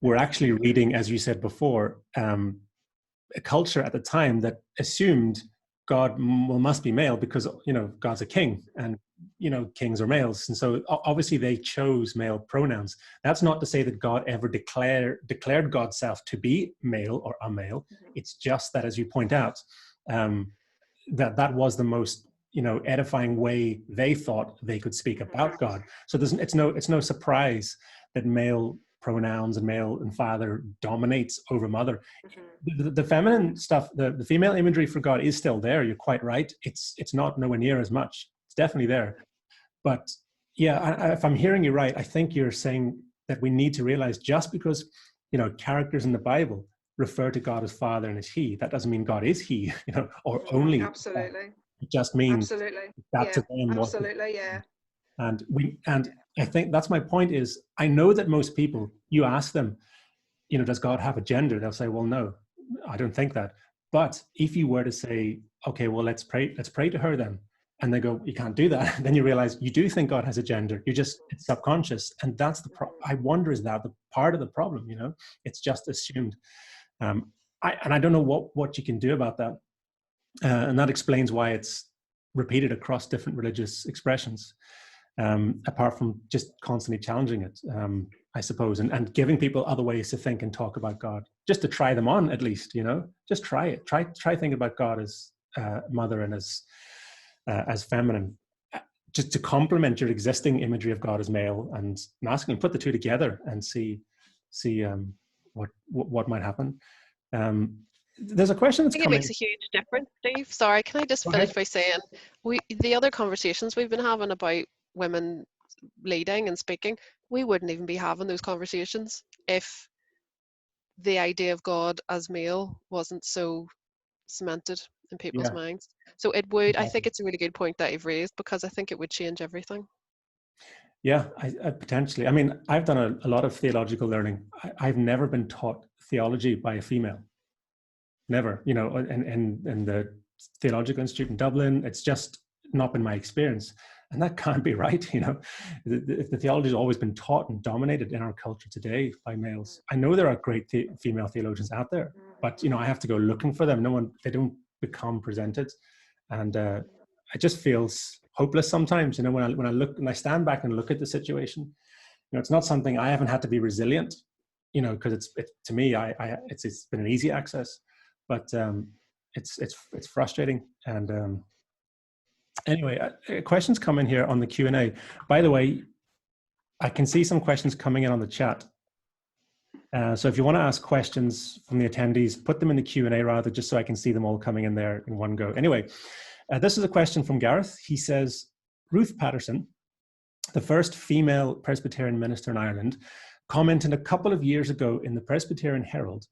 we're actually reading, as you said before, a culture at the time that assumed God must be male because God's a king, and kings are males, and so obviously they chose male pronouns. That's not to say that God ever declared God's self to be male or a male. It's just that, as you point out, that was the most edifying way they thought they could speak about God. So it's no surprise that male pronouns and male and father dominates over mother. The feminine stuff, the female imagery for God is still there. You're quite right. It's not nowhere near as much. It's definitely there. But yeah, if I'm hearing you right, I think you're saying that we need to realize just because characters in the Bible refer to God as Father and as He. That doesn't mean God is He, or only. Absolutely. It just means Absolutely. that's Yeah. again what. Absolutely. Yeah. And I think that's my point is, I know that most people, you ask them, does God have a gender? They'll say, well, no, I don't think that. But if you were to say, okay, well, let's pray to her then. And they go, you can't do that. Then you realize you do think God has a gender. It's subconscious. And that's I wonder, is that the part of the problem, it's just assumed. I don't know what you can do about that. And that explains why it's repeated across different religious expressions. Apart from just constantly challenging it, I suppose, and giving people other ways to think and talk about God, just to try them on at least, just try it. Try thinking about God as mother and as feminine, just to complement your existing imagery of God as male and masculine. Put the two together and see what might happen. There's a question that's coming. I think it makes a huge difference, Steve. Sorry, can I just finish by saying the other conversations we've been having about women leading and speaking, we wouldn't even be having those conversations if the idea of God as male wasn't so cemented in people's minds. So it would, exactly. I think it's a really good point that you've raised, because I think it would change everything. Yeah, I potentially. I mean, I've done a lot of theological learning. I've never been taught theology by a female. Never, in the Theological Institute in Dublin, it's just not been my experience. And that can't be right, If the theology has always been taught and dominated in our culture today by males. I know there are great female theologians out there, but, I have to go looking for them. They don't become presented. And it just feels hopeless sometimes, when I stand back and look at the situation. It's not something I haven't had to be resilient, because it's to me, it's been an easy access, but it's frustrating. And anyway, questions come in here on the Q&A. By the way, I can see some questions coming in on the chat. So if you want to ask questions from the attendees, put them in the Q&A rather, just so I can see them all coming in there in one go. Anyway, this is a question from Gareth. He says, Ruth Patterson, the first female Presbyterian minister in Ireland, commented a couple of years ago in the Presbyterian Herald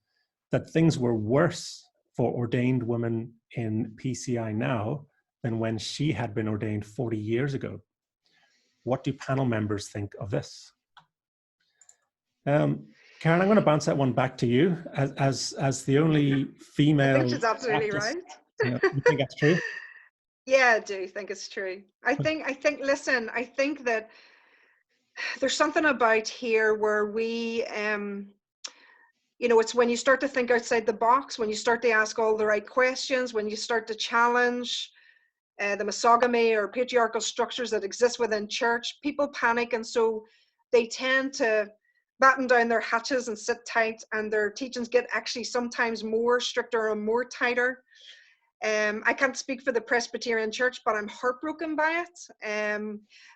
that things were worse for ordained women in PCI now than when she had been ordained 40 years ago. What do panel members think of this? Karen, I'm going to bounce that one back to you as the only female. I think she's absolutely right. You think that's true? Yeah, I do think it's true. I think that there's something about here where we, it's when you start to think outside the box, when you start to ask all the right questions, when you start to challenge the misogamy or patriarchal structures that exist within church, people panic, and so they tend to batten down their hatches and sit tight, and their teachings get actually sometimes more stricter and more tighter. I can't speak for the Presbyterian Church, but I'm heartbroken by it.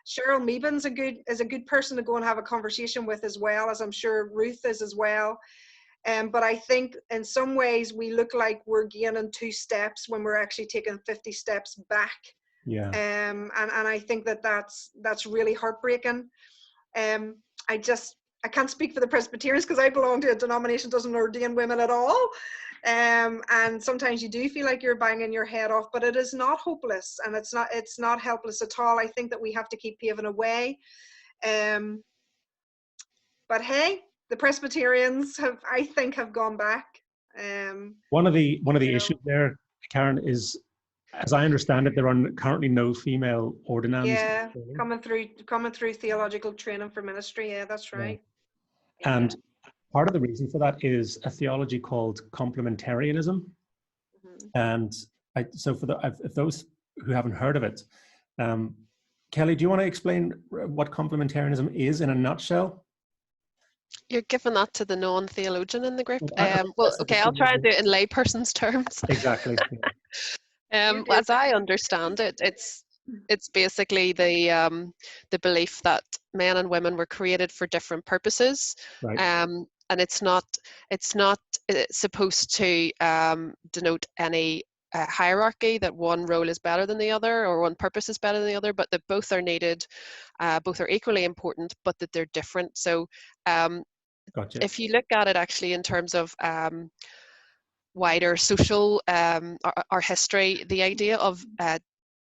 Cheryl Meebin's is a good person to go and have a conversation with, as well as I'm sure Ruth is as well. But I think in some ways we look like we're gaining 2 steps when we're actually taking 50 steps back. Yeah. And I think that's really heartbreaking. I can't speak for the Presbyterians because I belong to a denomination that doesn't ordain women at all. And sometimes you do feel like you're banging your head off, but it is not hopeless, and it's not helpless at all. I think that we have to keep paving away. But hey, the Presbyterians I think have gone back. One of the issues there, Karen, is, as I understand it, there are currently no female ordinands. Yeah, coming through theological training for ministry. Yeah, that's right. Yeah. And part of the reason for that is a theology called complementarianism. Mm-hmm. And so for those who haven't heard of it, Kelly, do you want to explain what complementarianism is in a nutshell? You're giving that to the non-theologian in the group. Well, okay, I'll try and do it in layperson's terms. Exactly. As I understand it, it's basically the belief that men and women were created for different purposes, right. And it's not supposed to denote any hierarchy that one role is better than the other or one purpose is better than the other, but that both are needed, both are equally important, but that they're different. So Gotcha. If you look at it actually in terms of wider social our history, the idea of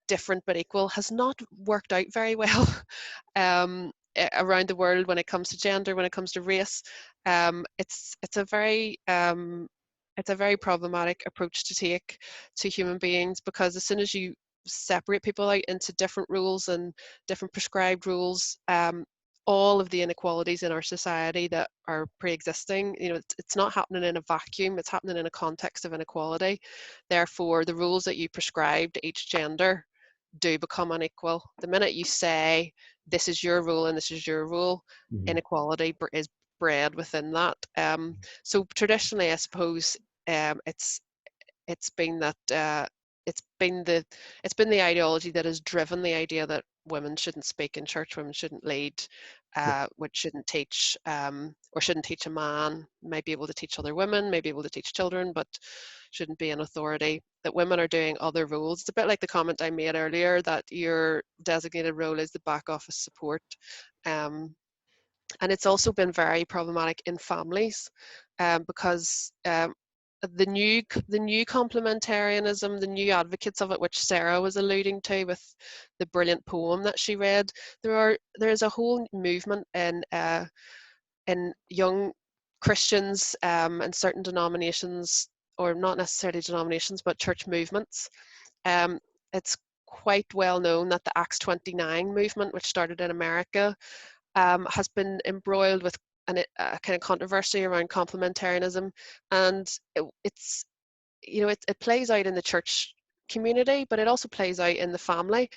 different but equal has not worked out very well around the world when it comes to gender, when it comes to race. It's a very problematic approach to take to human beings, because as soon as you separate people out into different rules and different prescribed rules, all of the inequalities in our society that are pre-existing, it's not happening in a vacuum, it's happening in a context of inequality. Therefore, the rules that you prescribe to each gender do become unequal. The minute you say, this is your rule and this is your rule, inequality is bred within that. So traditionally, I suppose, it's been that it's been the ideology that has driven the idea that women shouldn't speak in church, women shouldn't lead, which shouldn't teach, or shouldn't teach a man, might be able to teach other women, may be able to teach children, but shouldn't be an authority, that women are doing other roles. It's a bit like the comment I made earlier, that your designated role is the back office support. And it's also been very problematic in families, because the new complementarianism, the new advocates of it, which Sarah was alluding to with the brilliant poem that she read, there is a whole movement in young Christians and certain denominations, or not necessarily denominations, but church movements. It's quite well known that the Acts 29 movement, which started in America, has been embroiled with a kind of controversy around complementarianism, and it plays out in the church community, but it also plays out in the family.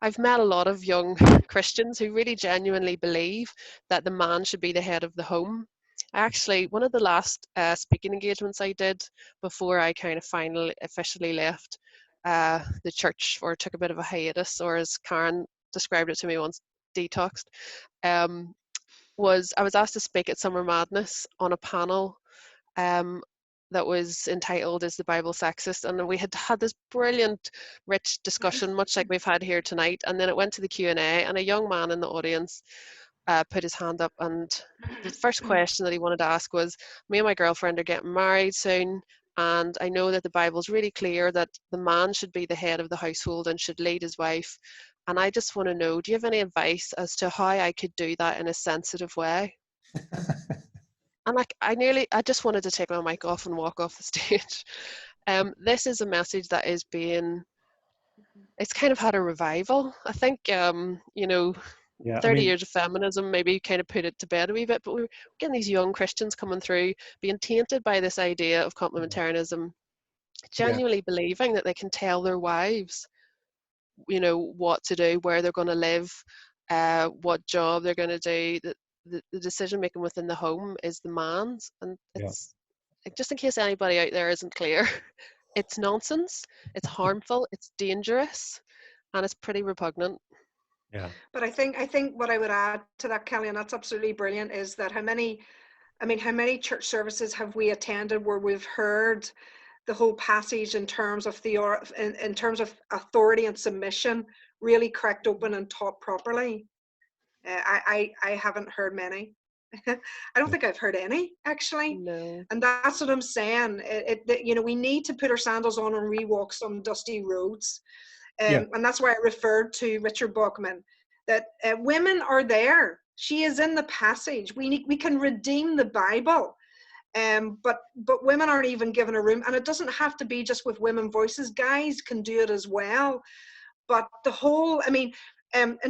I've met a lot of young Christians who really genuinely believe that the man should be the head of the home. Actually, one of the last speaking engagements I did before I kind of finally officially left the church, or took a bit of a hiatus, or as Karen described it to me once, detoxed, was I was asked to speak at Summer Madness on a panel that was entitled "Is the Bible Sexist?" And we had had this brilliant, rich discussion, much like we've had here tonight. And then it went to the Q&A, and a young man in the audience put his hand up, and the first question that he wanted to ask was, me and my girlfriend are getting married soon, and I know that the Bible's really clear that the man should be the head of the household and should lead his wife. And I just want to know, do you have any advice as to how I could do that in a sensitive way? And I just wanted to take my mic off and walk off the stage. This is a message that is it's kind of had a revival. I think, 30 years of feminism maybe kind of put it to bed a wee bit, but we're getting these young Christians coming through, being tainted by this idea of complementarianism, genuinely believing that they can tell their wives, what to do, where they're going to live, what job they're going to do, that the decision making within the home is the man's. And it's just in case anybody out there isn't clear, it's nonsense, it's harmful, it's dangerous, and it's pretty repugnant. Yeah. But I think what I would add to that, Kelly, and that's absolutely brilliant, is that how many church services have we attended where we've heard the whole passage in terms of in terms of authority and submission really cracked open and taught properly? I haven't heard many. I don't think I've heard any, actually. No. And that's what I'm saying. We need to put our sandals on and rewalk some dusty roads. And that's why I referred to Richard Bachman, that women are there. She is in the passage. We can redeem the Bible. But women aren't even given a room. And it doesn't have to be just with women voices. Guys can do it as well. But the whole, in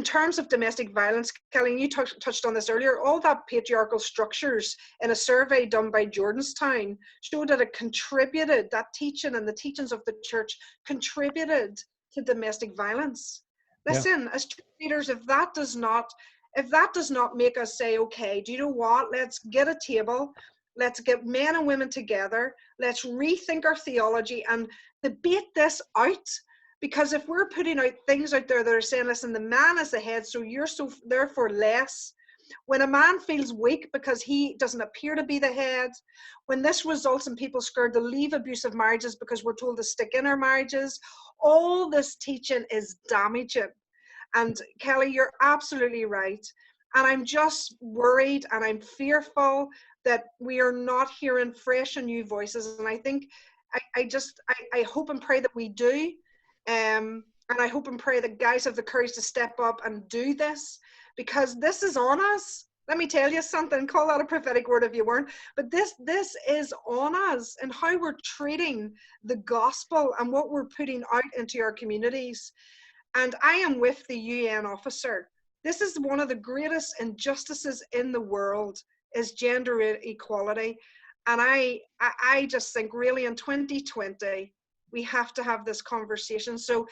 terms of domestic violence, Kelly, you touched on this earlier, all that patriarchal structures in a survey done by Jordanstown showed that it contributed, that teaching and the teachings of the church contributed to domestic violence. Listen, as church leaders, if that does not make us say, okay, do you know what, let's get a table, let's get men and women together, let's rethink our theology and debate this out. Because if we're putting out things out there that are saying, listen, the man is the head, so you're so therefore less. When a man feels weak because he doesn't appear to be the head, when this results in people scared to leave abusive marriages because we're told to stick in our marriages, all this teaching is damaging. And Kelly, you're absolutely right. And I'm just worried and I'm fearful that we are not hearing fresh and new voices. And I think, I hope and pray that we do. And I hope and pray that guys have the courage to step up and do this, because this is on us. Let me tell you something, call that a prophetic word if you weren't, but this is on us, and how we're treating the gospel and what we're putting out into our communities. And I am with the UN officer. This is one of the greatest injustices in the world, is gender equality. And I just think really in 2020, we have to have this conversation. So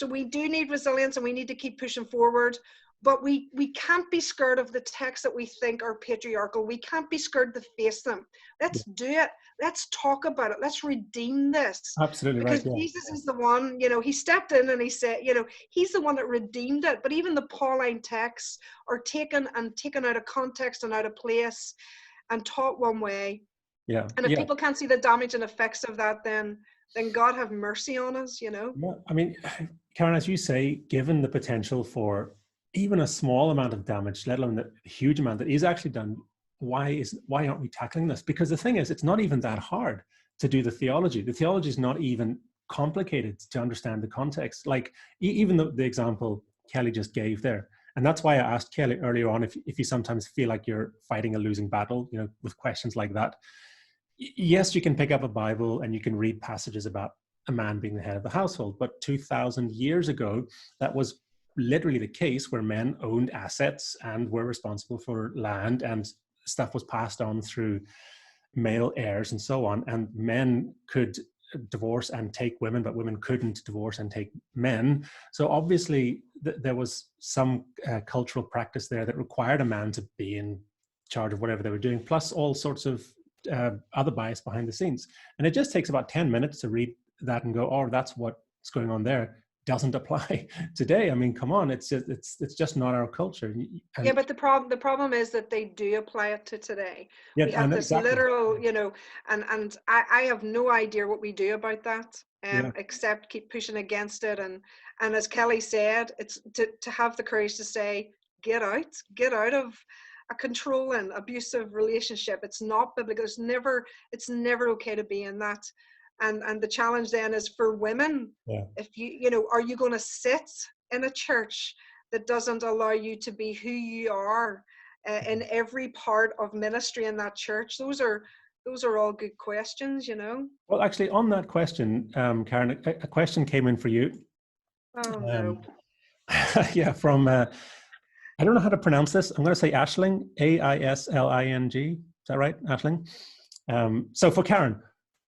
we do need resilience, and we need to keep pushing forward. But we can't be scared of the texts that we think are patriarchal. We can't be scared to face them. Let's do it. Let's talk about it. Let's redeem this. Absolutely because right. Yeah. Jesus is the one, you know, he stepped in and he said, you know, he's the one that redeemed it. But even the Pauline texts are taken out of context and out of place and taught one way. Yeah. And if people can't see the damage and effects of that, then God have mercy on us, you know? Yeah. I mean, Karen, as you say, given the potential for even a small amount of damage, let alone the huge amount that is actually done, why aren't we tackling this? Because the thing is, it's not even that hard to do the theology. The theology is not even complicated to understand the context. Like even the example Kelly just gave there. And that's why I asked Kelly earlier on if you sometimes feel like you're fighting a losing battle, you know, with questions like that. Yes, you can pick up a Bible and you can read passages about a man being the head of the household. But 2,000 years ago, that was literally the case, where men owned assets and were responsible for land, and stuff was passed on through male heirs and so on. And men could divorce and take women, but women couldn't divorce and take men. So obviously there was some cultural practice there that required a man to be in charge of whatever they were doing, plus all sorts of other bias behind the scenes. And it just takes about 10 minutes to read that and go, oh, that's what's going on there. Doesn't apply today. I mean, come on, it's just not our culture. And yeah, but the problem is that they do apply it to today. Yeah, we have this exactly. literal, you know, and I have no idea what we do about that, except keep pushing against it. And as Kelly said, it's to have the courage to say, get out of a controlling, abusive relationship. It's not biblical. It's never okay to be in that. And the challenge then is for women. Yeah. If you know, are you going to sit in a church that doesn't allow you to be who you are in every part of ministry in that church? Those are all good questions, you know. Well, actually, on that question, Karen, a question came in for you. Oh no. Yeah, from I don't know how to pronounce this. I'm going to say Aisling, Aisling. Is that right, Aisling? So for Karen,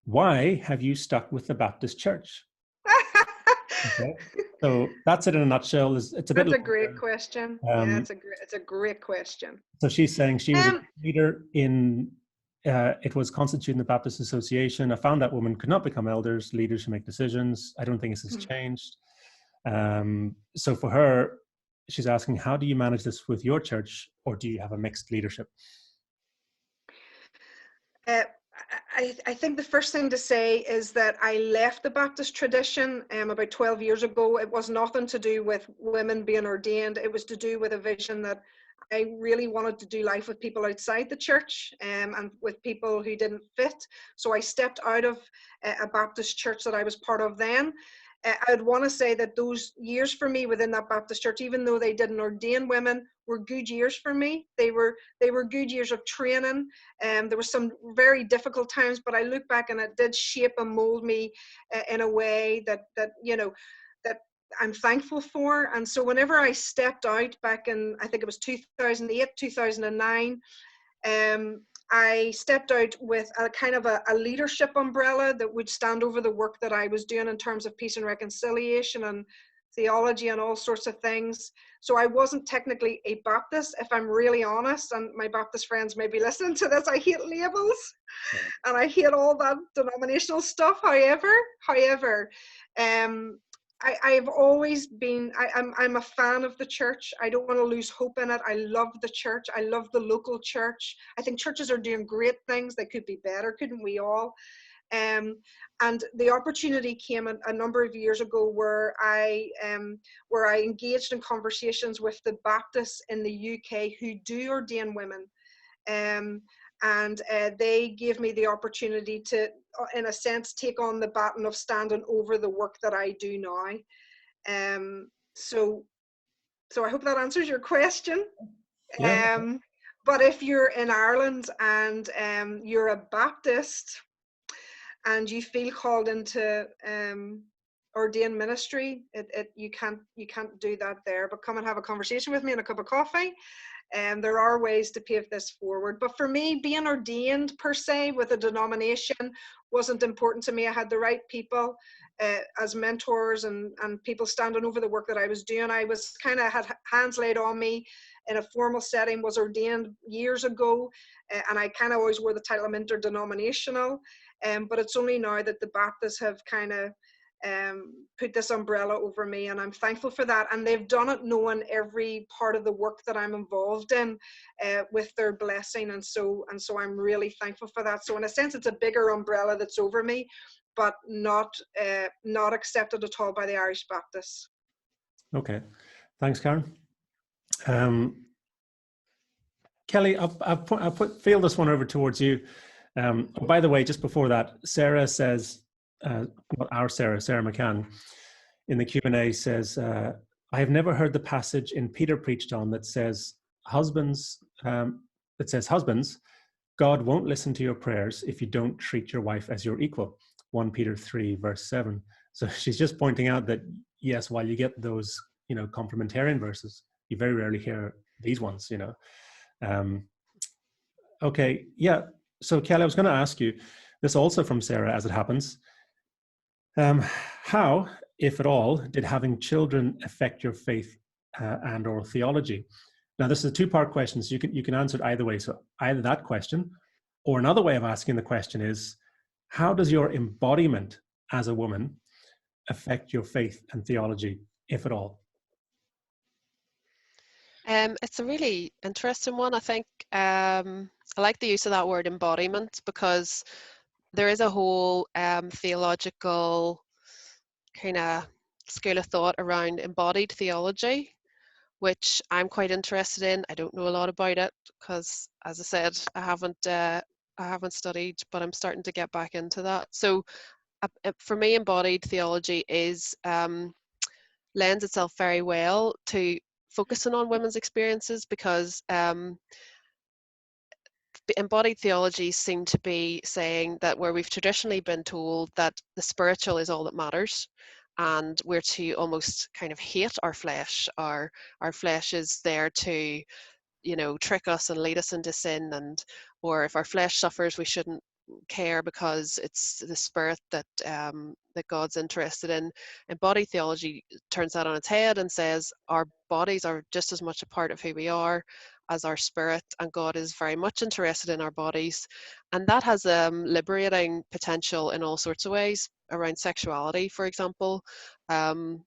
why have you stuck with the Baptist Church? Okay. So that's it in a nutshell. It's a bit. That's a great question. Yeah, it's a great question. So she's saying she was a leader in. It was constituted in the Baptist Association. I found that women could not become elders. Leaders should make decisions. I don't think this has changed. So for her, she's asking, how do you manage this with your church, or do you have a mixed leadership? I think the first thing to say is that I left the Baptist tradition about 12 years ago. It was nothing to do with women being ordained. It was to do with a vision that I really wanted to do life with people outside the church and with people who didn't fit. So I stepped out of a Baptist church that I was part of then. I'd want to say that those years for me within that Baptist church, even though they didn't ordain women, were good years for me. They were good years of training. There were some very difficult times, but I look back and it did shape and mold me in a way that you know, that I'm thankful for. And so whenever I stepped out back in, I think it was 2008, 2009, I stepped out with a kind of a leadership umbrella that would stand over the work that I was doing in terms of peace and reconciliation and theology and all sorts of things. So I wasn't technically a Baptist, if I'm really honest, and my Baptist friends may be listening to this. I hate labels and I hate all that denominational stuff. However, I've always been, I'm a fan of the church. I don't want to lose hope in it. I love the church. I love the local church. I think churches are doing great things. They could be better, couldn't we all? And the opportunity came a number of years ago where I engaged in conversations with the Baptists in the UK who do ordain women. And they gave me the opportunity to, in a sense, take on the baton of standing over the work that I do now. So I hope that answers your question. Yeah. But if you're in Ireland and you're a Baptist and you feel called into ordained ministry, you can't do that there. But come and have a conversation with me and a cup of coffee. There are ways to pave this forward. But for me, being ordained per se with a denomination wasn't important to me. I had the right people as mentors and people standing over the work that I was doing. I was kind of had hands laid on me in a formal setting, was ordained years ago, and I kind of always wore the title I'm interdenominational. But it's only now that the Baptists have kind of put this umbrella over me, and I'm thankful for that. And they've done it knowing every part of the work that I'm involved in with their blessing, and so I'm really thankful for that. So in a sense, it's a bigger umbrella that's over me, but not accepted at all by the Irish Baptists. Okay, thanks, Karen. Kelly, I'll field this one over towards you. Oh, by the way, just before that, Sarah says, our Sarah McCann, in the Q&A says, I have never heard the passage in Peter preached on that says, husbands, God won't listen to your prayers if you don't treat your wife as your equal. 1 Peter 3, verse 7. So she's just pointing out that, yes, while you get those, complementarian verses, you very rarely hear these ones, Okay, yeah. So Kelly, I was going to ask you, this also from Sarah, as it happens. How, if at all, did having children affect your faith and or theology? Now, this is a two-part question, so you can answer it either way. So either that question, or another way of asking the question is, how does your embodiment as a woman affect your faith and theology, if at all? It's a really interesting one. I think I like the use of that word embodiment, because there is a whole theological kind of school of thought around embodied theology, which I'm quite interested in. I don't know a lot about it because, as I said, I haven't studied, but I'm starting to get back into that. So for me, embodied theology lends itself very well to focusing on women's experiences, because embodied theologies seem to be saying that where we've traditionally been told that the spiritual is all that matters, and we're to almost kind of hate our flesh. Our flesh is there to, trick us and lead us into sin, or if our flesh suffers, we shouldn't care because it's the spirit that God's interested in. Embodied theology turns that on its head and says our bodies are just as much a part of who we are as our spirit, and God is very much interested in our bodies, and that has liberating potential in all sorts of ways around sexuality, for example, and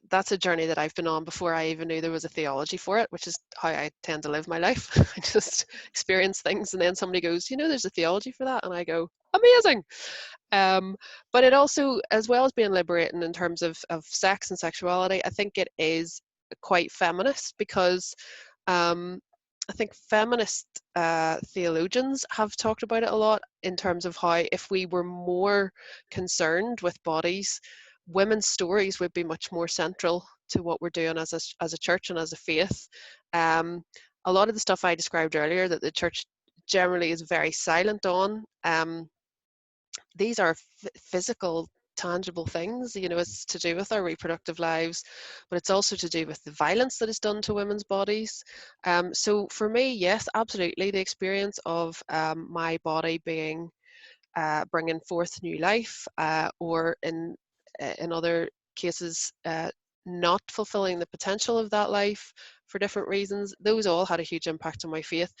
that's a journey that I've been on before I even knew there was a theology for it, which is how I tend to live my life. I just experience things, and then somebody goes, there's a theology for that, and I go, amazing. But it also, as well as being liberating in terms of sex and sexuality, I think it is quite feminist, because I think feminist theologians have talked about it a lot in terms of how if we were more concerned with bodies, women's stories would be much more central to what we're doing as a church and as a faith. A lot of the stuff I described earlier that the church generally is very silent on, these are physical, tangible things. It's to do with our reproductive lives, but it's also to do with the violence that is done to women's bodies. So for me, yes, absolutely, the experience of my body being bringing forth new life, or in other cases not fulfilling the potential of that life for different reasons, those all had a huge impact on my faith,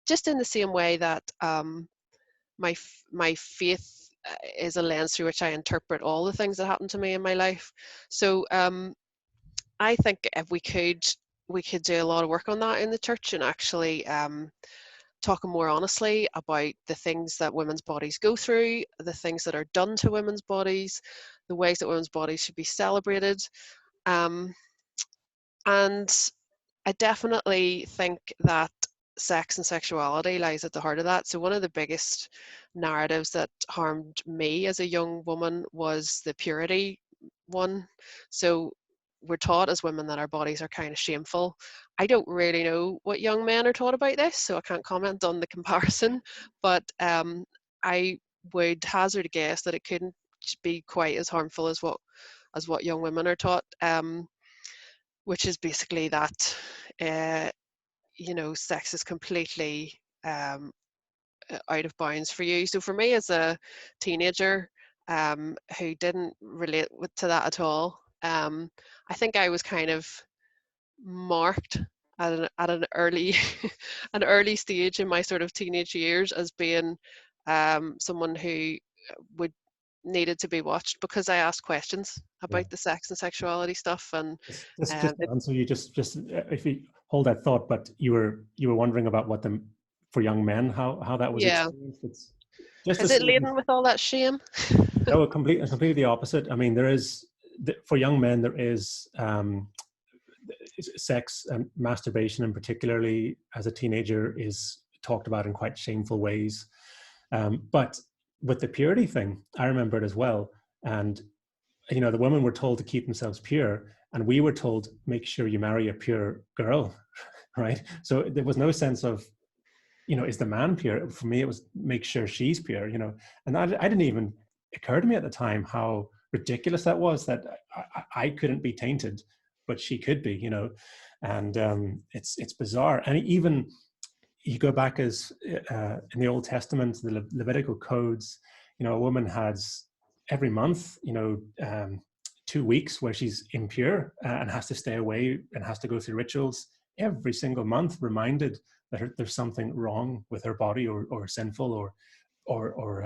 just in the same way that my faith is a lens through which I interpret all the things that happen to me in my life. So I think if we could do a lot of work on that in the church, and actually talking more honestly about the things that women's bodies go through, the things that are done to women's bodies, the ways that women's bodies should be celebrated. Um, and I definitely think that sex and sexuality lies at the heart of that. So one of the biggest narratives that harmed me as a young woman was the purity one. So we're taught as women that our bodies are kind of shameful. I don't really know what young men are taught about this, so I can't comment on the comparison, but I would hazard a guess that it couldn't be quite as harmful as what young women are taught, which is basically that sex is completely out of bounds for you. So for me as a teenager who didn't relate to that at all, I think I was kind of marked at an early an early stage in my sort of teenage years as being someone who would needed to be watched because I asked questions Yeah. about the sex and sexuality stuff. And just to answer you, just if you hold that thought, but you were wondering about what the for young men how that was yeah, experienced. It's just is it laden with all that shame? no, completely the opposite. I mean, there is for young men there is sex and masturbation, and particularly as a teenager, is talked about in quite shameful ways. But with the purity thing, I remember it as well. And the women were told to keep themselves pure, and we were told make sure you marry a pure girl, right? So there was no sense of, is the man pure? For me, it was make sure she's pure, and I didn't even occur to me at the time how ridiculous that was, that I couldn't be tainted, but she could be, and it's bizarre. And even you go back as in the Old Testament, the Levitical codes, a woman has every month, 2 weeks where she's impure and has to stay away and has to go through rituals every single month, reminded that there's something wrong with her body or sinful or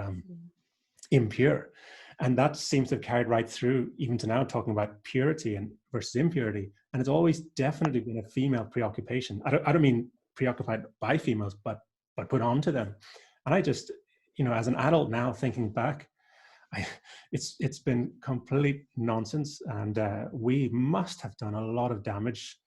impure. And that seems to have carried right through even to now, talking about purity and versus impurity. And it's always definitely been a female preoccupation. I don't mean preoccupied by females, but put onto them. And I just, as an adult now thinking back, it's been complete nonsense, and we must have done a lot of damage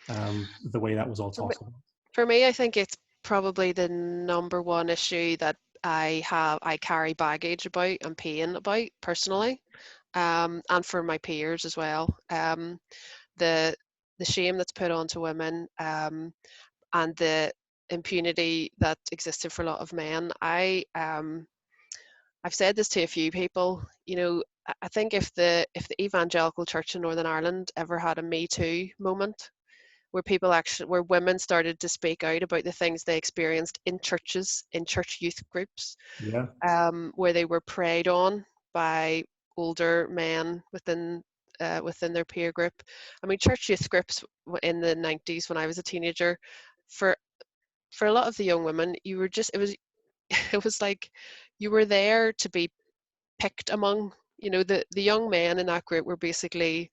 the way that was all talked about. For me, I think it's probably the number one issue that I carry baggage about and pain about personally, and for my peers as well. The shame that's put onto women, and the impunity that existed for a lot of men. I've said this to a few people. I think if the evangelical church in Northern Ireland ever had a Me Too moment, where women started to speak out about the things they experienced in churches, in church youth groups, Yeah. where they were preyed on by older men within their peer group. I mean, church youth groups in the 90s when I was a teenager, for a lot of the young women, you were just it was like you were there to be picked among. The young men in that group were basically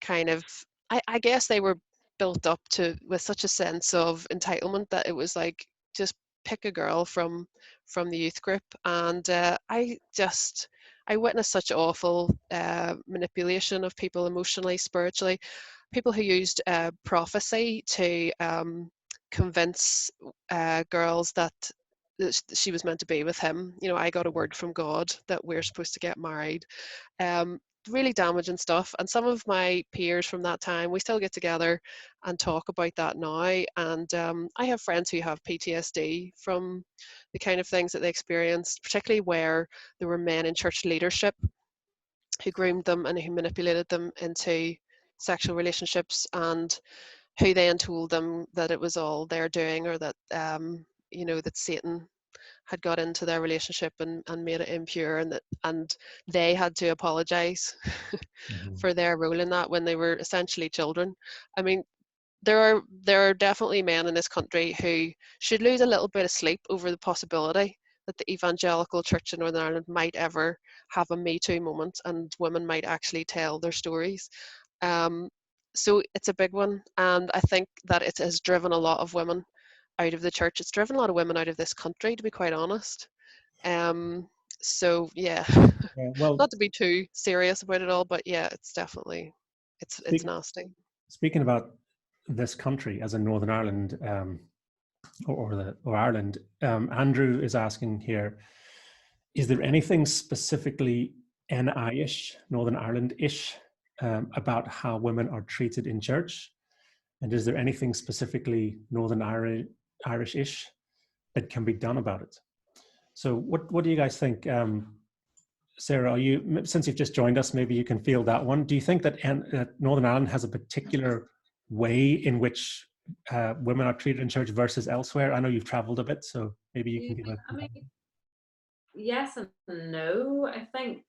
kind of, I guess they were built up with such a sense of entitlement that it was like, just pick a girl from the youth group. And I witnessed such awful manipulation of people emotionally, spiritually, people who used prophecy to convince girls that she was meant to be with him. I got a word from God that we're supposed to get married. Really damaging stuff. And some of my peers from that time, we still get together and talk about that now. And I have friends who have PTSD from the kind of things that they experienced, particularly where there were men in church leadership who groomed them and who manipulated them into sexual relationships, and who then told them that it was all their doing, or that that Satan had got into their relationship and made it impure, and they had to apologize for their role in that when they were essentially children. I mean, there are definitely men in this country who should lose a little bit of sleep over the possibility that the evangelical church in Northern Ireland might ever have a Me Too moment and women might actually tell their stories. So it's a big one, and I think that it has driven a lot of women out of the church. It's driven a lot of women out of this country, to be quite honest. So yeah, Yeah, well, not to be too serious about it all, but yeah, it's definitely, it's nasty. Speaking about this country as in Northern Ireland, or Ireland, Andrew is asking here, is there anything specifically NI-ish, Northern Ireland-ish, about how women are treated in church? And is there anything specifically Northern Irish-ish that can be done about it? So what do you guys think? Sarah, since you've just joined us, maybe you can field that one. Do you think that Northern Ireland has a particular way in which women are treated in church versus elsewhere? I know you've traveled a bit, so maybe you can give a... I mean, yes and no. I think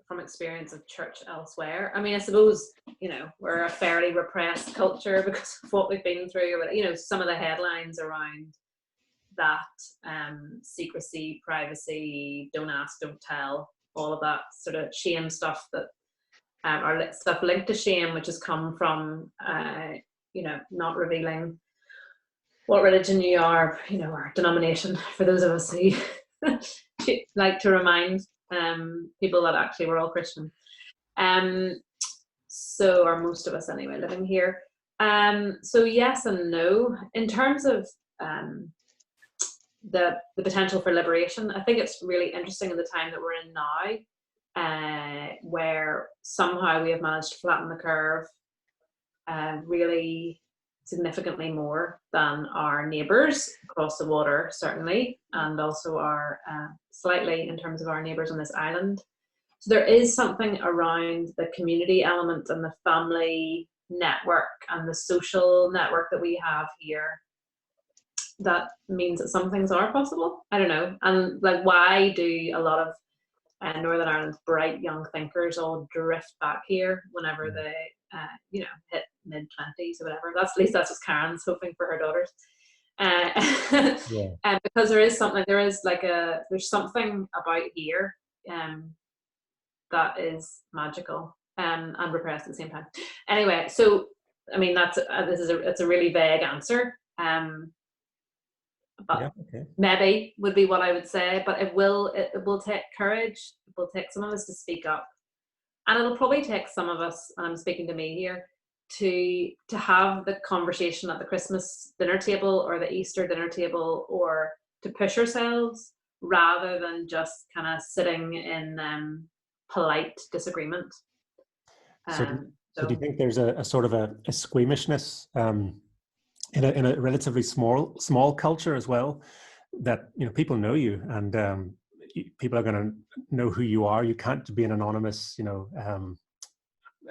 from experience of church elsewhere. I mean, I suppose, you know, we're a fairly repressed culture because of what we've been through. You know, some of the headlines around that, secrecy, privacy, don't ask, don't tell, all of that sort of shame stuff that, or stuff linked to shame, which has come from, you know, not revealing what religion you are, you know, or denomination, for those of us who like to remind people that actually we're all Christian. So, or most of us anyway, living here. So yes and no. In terms of the potential for liberation, I think it's really interesting in the time that we're in now, where somehow we have managed to flatten the curve really significantly more than our neighbours across the water, certainly, and also our slightly in terms of our neighbours on this island. So there is something around the community element and the family network and the social network that we have here that means that some things are possible. I don't know. And like, why do a lot of Northern Ireland's bright young thinkers all drift back here whenever they, you know, hit mid-20s or whatever? At least that's what Karen's hoping for her daughters. And because there's something about here that is magical and repressed at the same time. Anyway, so I mean, it's a really vague answer. But maybe would be what I would say, but it will take courage. It will take some of us to speak up, and it'll probably take some of us, and I'm speaking to me here, to have the conversation at the Christmas dinner table or the Easter dinner table, or to push ourselves rather than just kind of sitting in polite disagreement. So do you think there's a sort of a squeamishness in a relatively small culture as well, that, you know, people know you, and people are going to know who you are. You can't be an anonymous, you know,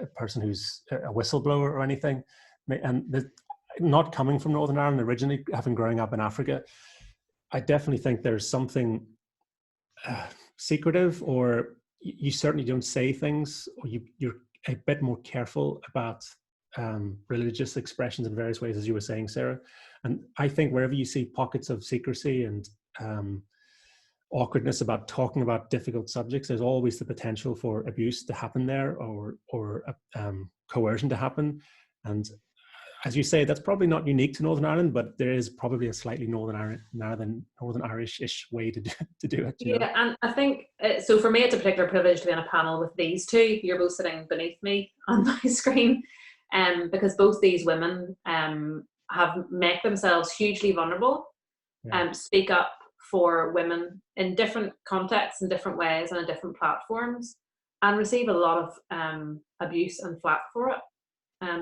a person who's a whistleblower or anything. And not coming from Northern Ireland originally, having growing up in Africa, I definitely think there's something secretive, or you certainly don't say things, or you're a bit more careful about religious expressions in various ways, as you were saying, Sarah. And I think wherever you see pockets of secrecy and awkwardness about talking about difficult subjects, there's always the potential for abuse to happen there, or coercion to happen. And as you say, that's probably not unique to Northern Ireland, but there is probably a slightly Northern Irish-ish way to do it. You know? And I think, so for me, it's a particular privilege to be on a panel with these two. You're both sitting beneath me on my screen, because both these women have made themselves hugely vulnerable, speak up for women in different contexts, in different ways, and on different platforms, and receive a lot of abuse and flack for it.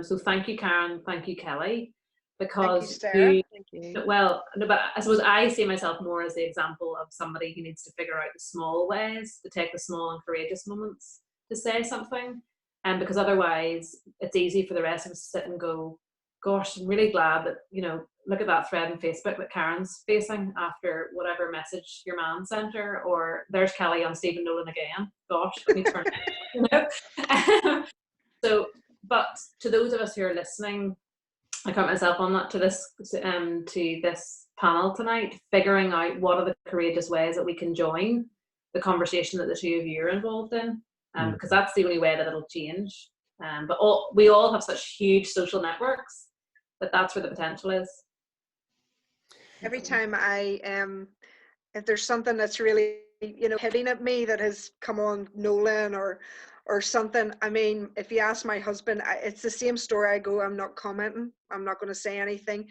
So thank you, Karen. Thank you, Kelly. Because thank you. Well, but I suppose I see myself more as the example of somebody who needs to figure out the small ways, to take the small and courageous moments to say something. And because otherwise it's easy for the rest of us to sit and go, gosh, I'm really glad that, you know, look at that thread on Facebook that Karen's facing after whatever message your man sent her, or there's Kelly on Stephen Nolan again. Gosh, let me turn it, you know? So, but to those of us who are listening, I count myself on that, to this panel tonight, figuring out what are the courageous ways that we can join the conversation that the two of you are involved in, because that's the only way that it'll change. But we all have such huge social networks but that's where the potential is. Every time if there's something that's really, hitting at me that has come on Nolan or something, I mean, if you ask my husband, it's the same story. I go, I'm not commenting. I'm not going to say anything.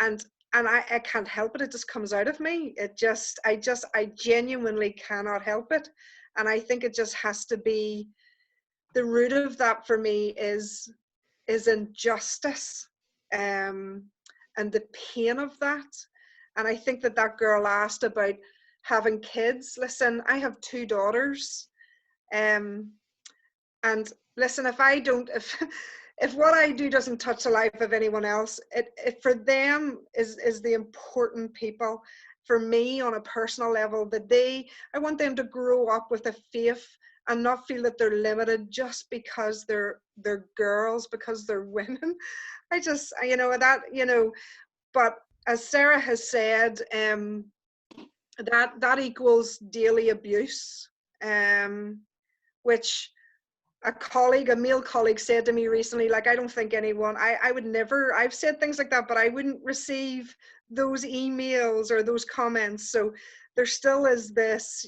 And I can't help it. It just comes out of me. I genuinely cannot help it. And I think it just has to be, the root of that for me is injustice, and the pain of that. And I think that girl asked about having kids. Listen, I have 2 daughters. And listen, if what I do doesn't touch the life of anyone else, it for them is the important people. For me, on a personal level, I want them to grow up with a faith and not feel that they're limited just because they're girls, because they're women. But as Sarah has said, that equals daily abuse, which a male colleague said to me recently, like, I don't think anyone, I would never, I've said things like that, but I wouldn't receive those emails or those comments. So there still is this,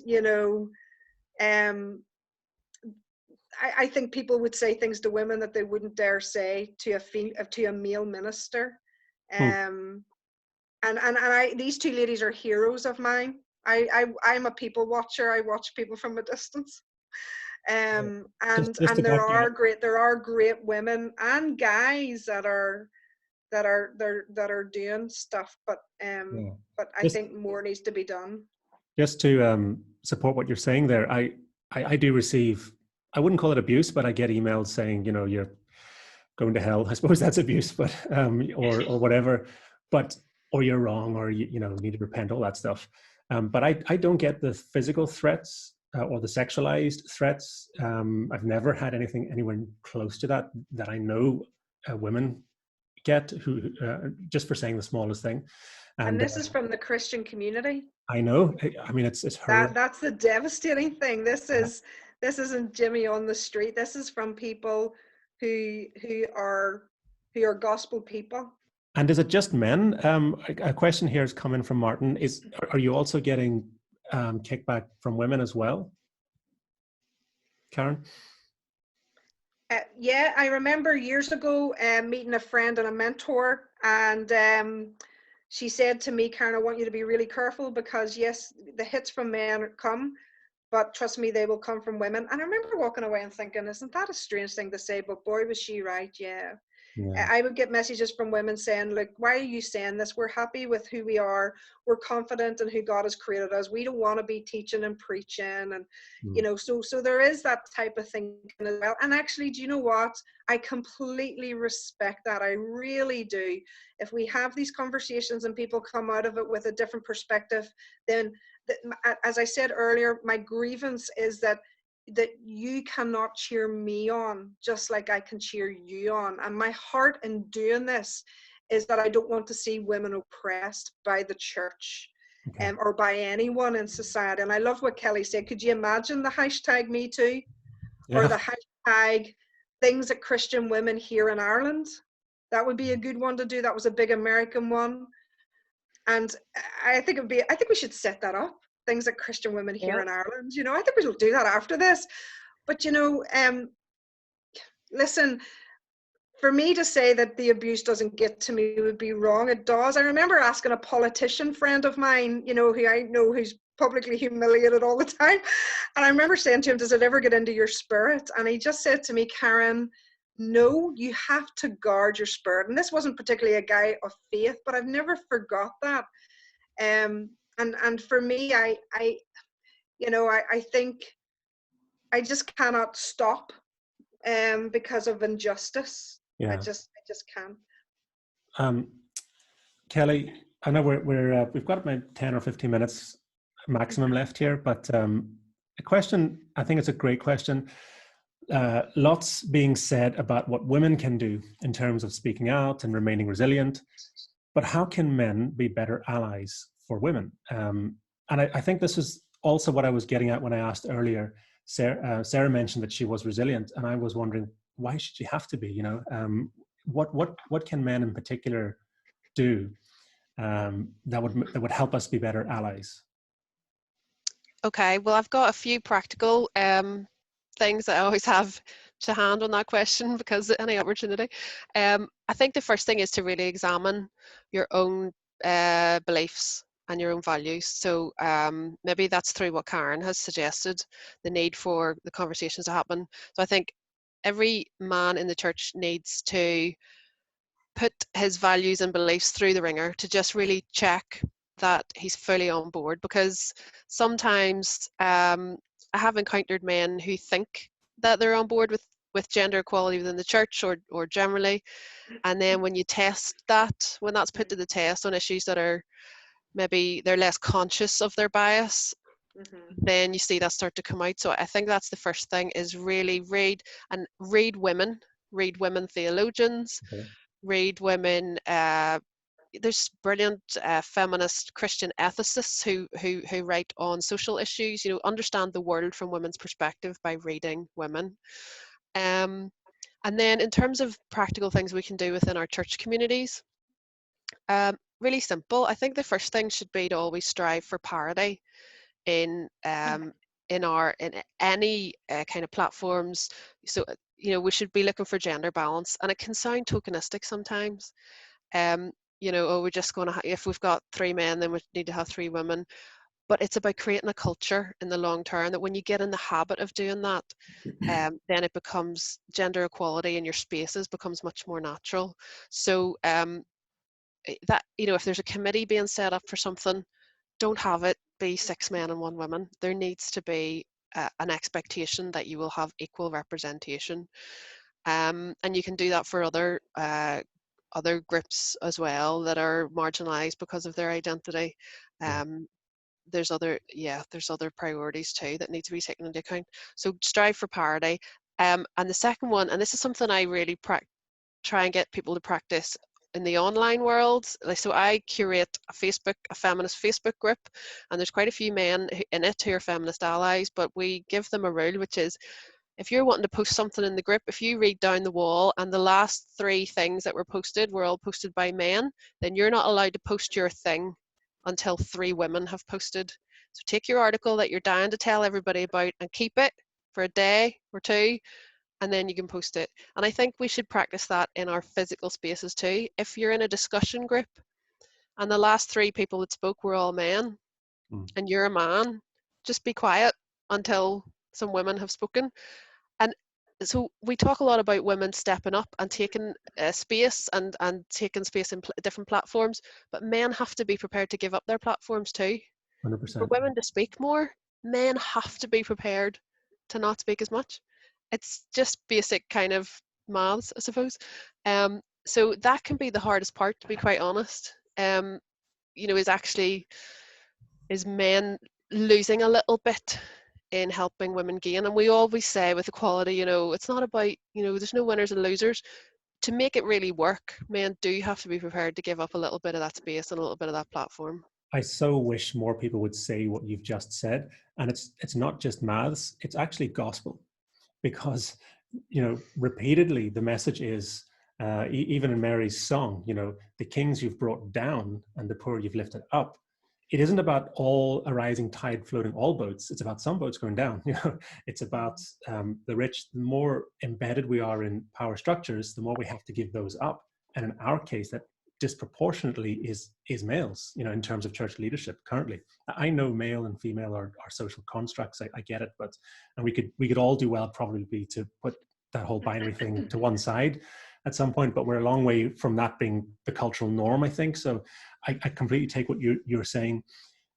I think people would say things to women that they wouldn't dare say to a male minister. And these 2 ladies are heroes of mine. I'm a people watcher. I watch people from a distance. And there are great women and guys that are doing stuff, but I think more needs to be done. Just to support what you're saying there, I do receive, I wouldn't call it abuse, but I get emails saying, you're going to hell. I suppose that's abuse, but or whatever, or you're wrong, or you need to repent, all that stuff. But I don't get the physical threats or the sexualized threats. I've never had anything anywhere close to that I know women get, who just for saying the smallest thing. And this is from the Christian community. I know. I mean, it's horrific. That's the devastating thing. This isn't Jimmy on the street. This is from people who are gospel people. And is it just men? A question here is coming from Martin. Are you also getting kickback from women as well, Karen? Yeah, I remember years ago meeting a friend and a mentor, and she said to me, Karen, I want you to be really careful, because yes, the hits from men come, but trust me, they will come from women. And I remember walking away and thinking, isn't that a strange thing to say? But boy, was she right. Yeah. I would get messages from women saying, look, why are you saying this? We're happy with who we are. We're confident in who God has created us. We don't want to be teaching and preaching. And, so there is that type of thing as well. And actually, do you know what? I completely respect that. I really do. If we have these conversations and people come out of it with a different perspective, then, as I said earlier, my grievance is that you cannot cheer me on just like I can cheer you on. And my heart in doing this is that I don't want to see women oppressed by the church, or by anyone in society. And I love what Kelly said. Could you imagine the hashtag Me Too? Yeah. Or the hashtag things that Christian women here in Ireland? That would be a good one to do. That was a big American one. And I think we should set that up. Things that Christian women here in Ireland, I think we'll do that after this. But listen, for me to say that the abuse doesn't get to me would be wrong. It does. I remember asking a politician friend of mine, who I know who's publicly humiliated all the time, and I remember saying to him, does it ever get into your spirit? And he just said to me, Karen, no, you have to guard your spirit. And this wasn't particularly a guy of faith, but I've never forgot that. And for me, I think I just cannot stop because of injustice. Yeah. I just can't. Kelly, I know we've got about 10 or 15 minutes maximum left here, but a question, I think it's a great question. Lots being said about what women can do in terms of speaking out and remaining resilient, but how can men be better allies for women? And I think this is also what I was getting at when I asked earlier. Sarah mentioned that she was resilient, and I was wondering, why should she have to be? what can men in particular do that would help us be better allies? Okay, well, I've got a few practical things that I always have to hand on that question because any opportunity. I think the first thing is to really examine your own beliefs and your own values. So maybe that's through what Karen has suggested, the need for the conversations to happen. So I think every man in the church needs to put his values and beliefs through the ringer to just really check that he's fully on board, because sometimes I have encountered men who think that they're on board with gender equality within the church or generally, and then when you test that, when that's put to the test on issues that are maybe they're less conscious of their bias, then you see that start to come out. So I think that's the first thing, is really read women theologians, read women. There's brilliant feminist Christian ethicists who write on social issues. You know, understand the world from women's perspective by reading women. And then in terms of practical things we can do within our church communities, really simple. I think the first thing should be to always strive for parity in any kind of platforms. So you know, we should be looking for gender balance, and it can sound tokenistic sometimes. You know, oh, we're just going to if we've got 3 men, then we need to have 3 women. But it's about creating a culture in the long term that when you get in the habit of doing that, then it becomes gender equality in your spaces becomes much more natural. So that, you know, if there's a committee being set up for something, don't have it be 6 men and 1 woman. There needs to be an expectation that you will have equal representation, and you can do that for other groups as well that are marginalized because of their identity. There's other priorities too that need to be taken into account. So strive for parity. And the second one, and this is something I really try and get people to practice in the online world. So I curate a feminist Facebook group, and there's quite a few men in it who are feminist allies, but we give them a rule, which is, if you're wanting to post something in the group, if you read down the wall and the last 3 things that were posted were all posted by men, then you're not allowed to post your thing until 3 women have posted. So take your article that you're dying to tell everybody about and keep it for a day or 2, and then you can post it. And I think we should practice that in our physical spaces too. If you're in a discussion group and the last 3 people that spoke were all men, and you're a man, just be quiet until some women have spoken. And so we talk a lot about women stepping up and taking space and taking space in different platforms, but men have to be prepared to give up their platforms too. 100%. For women to speak more, men have to be prepared to not speak as much. It's just basic kind of maths, I suppose. So that can be the hardest part, to be quite honest. You know, is men losing a little bit in helping women gain. And we always say with equality, you know, it's not about, you know, there's no winners and losers. To make it really work, men do have to be prepared to give up a little bit of that space and a little bit of that platform. I so wish more people would say what you've just said. And it's not just maths, it's actually gospel. Because, you know, repeatedly the message is, even in Mary's song, you know, the kings you've brought down and the poor you've lifted up. It isn't about all a rising tide floating all boats. It's about some boats going down. You know, it's about the rich. The more embedded we are in power structures, the more we have to give those up. And in our case, that disproportionately is males. You know, in terms of church leadership currently. I know male and female are social constructs. I get it, but and we could all do well probably to put that whole binary thing to one side at some point, but we're a long way from that being the cultural norm, I think. So I completely take what you're saying.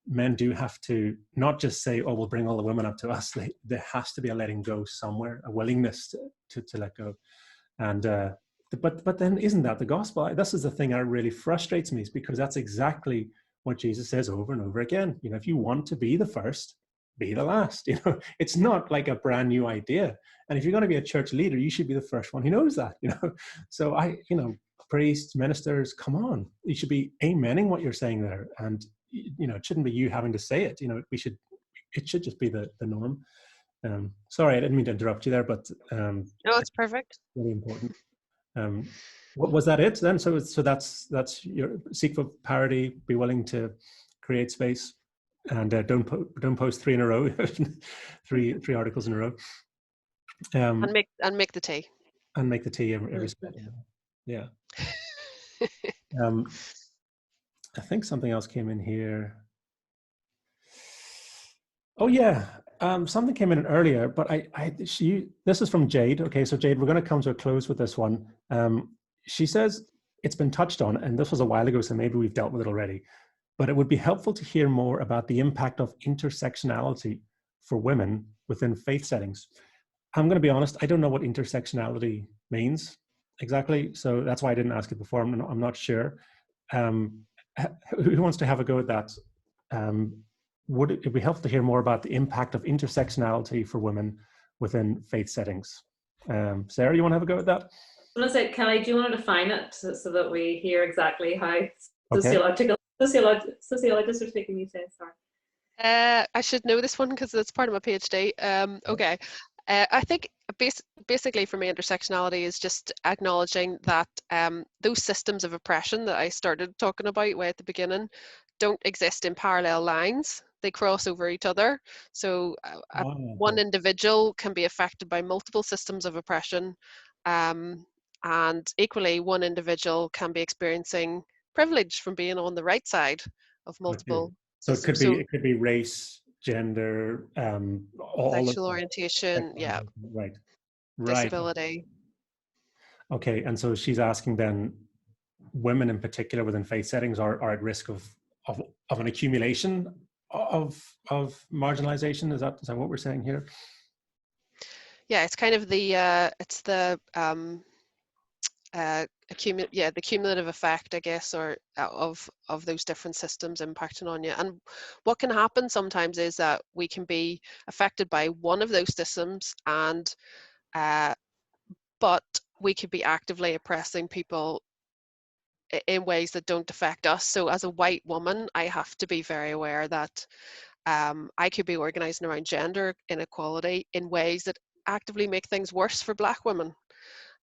Men do have to not just say, oh, we'll bring all the women up to us. There has to be a letting go somewhere, a willingness to let go. And but then isn't that the gospel? This is the thing that really frustrates me, is because that's exactly what Jesus says over and over again. You know, if you want to be the first, be the last. You know, it's not like a brand new idea. And if you're going to be a church leader, you should be the first one who knows that, you know. So priests, ministers, come on. You should be amening what you're saying there. And, you know, it shouldn't be you having to say it. You know, it should just be the norm. Sorry, I didn't mean to interrupt you there, but no, it's perfect. Really important. What was that it then? So that's your seek for parity, be willing to create space, and don't post 3 in a row, three articles in a row, and make the tea. And make the tea every second. Yeah. I think something else came in here. Oh yeah, something came in earlier, but this is from Jade. Okay, so Jade, we're going to come to a close with this one. She says it's been touched on, and this was a while ago, so maybe we've dealt with it already, but it would be helpful to hear more about the impact of intersectionality for women within faith settings. I'm going to be honest, I don't know what intersectionality means exactly, so that's why I didn't ask it before. I'm not sure. Who wants to have a go at that? Would it be helpful to hear more about the impact of intersectionality for women within faith settings? Sarah, you want to have a go at that? I want to say, Kelly, do you want to define it so that we hear exactly how Okay. sociologists are speaking these days? Sorry. I should know this one because it's part of my PhD. Okay. I think basically for me, intersectionality is just acknowledging that those systems of oppression that I started talking about way at the beginning don't exist in parallel lines. They cross over each other. So one individual can be affected by multiple systems of oppression, and equally one individual can be experiencing privilege from being on the right side of multiple So systems. it could be race, gender, sexual orientation, yeah, right, disability. Okay, and so she's asking then, women in particular within faith settings are at risk of an accumulation of marginalization. Is that what we're saying here? Yeah, it's kind of the the cumulative effect, I guess, or of those different systems impacting on you. And what can happen sometimes is that we can be affected by one of those systems, and but we could be actively oppressing people in ways that don't affect us. So as a white woman, I have to be very aware that I could be organizing around gender inequality in ways that actively make things worse for Black women.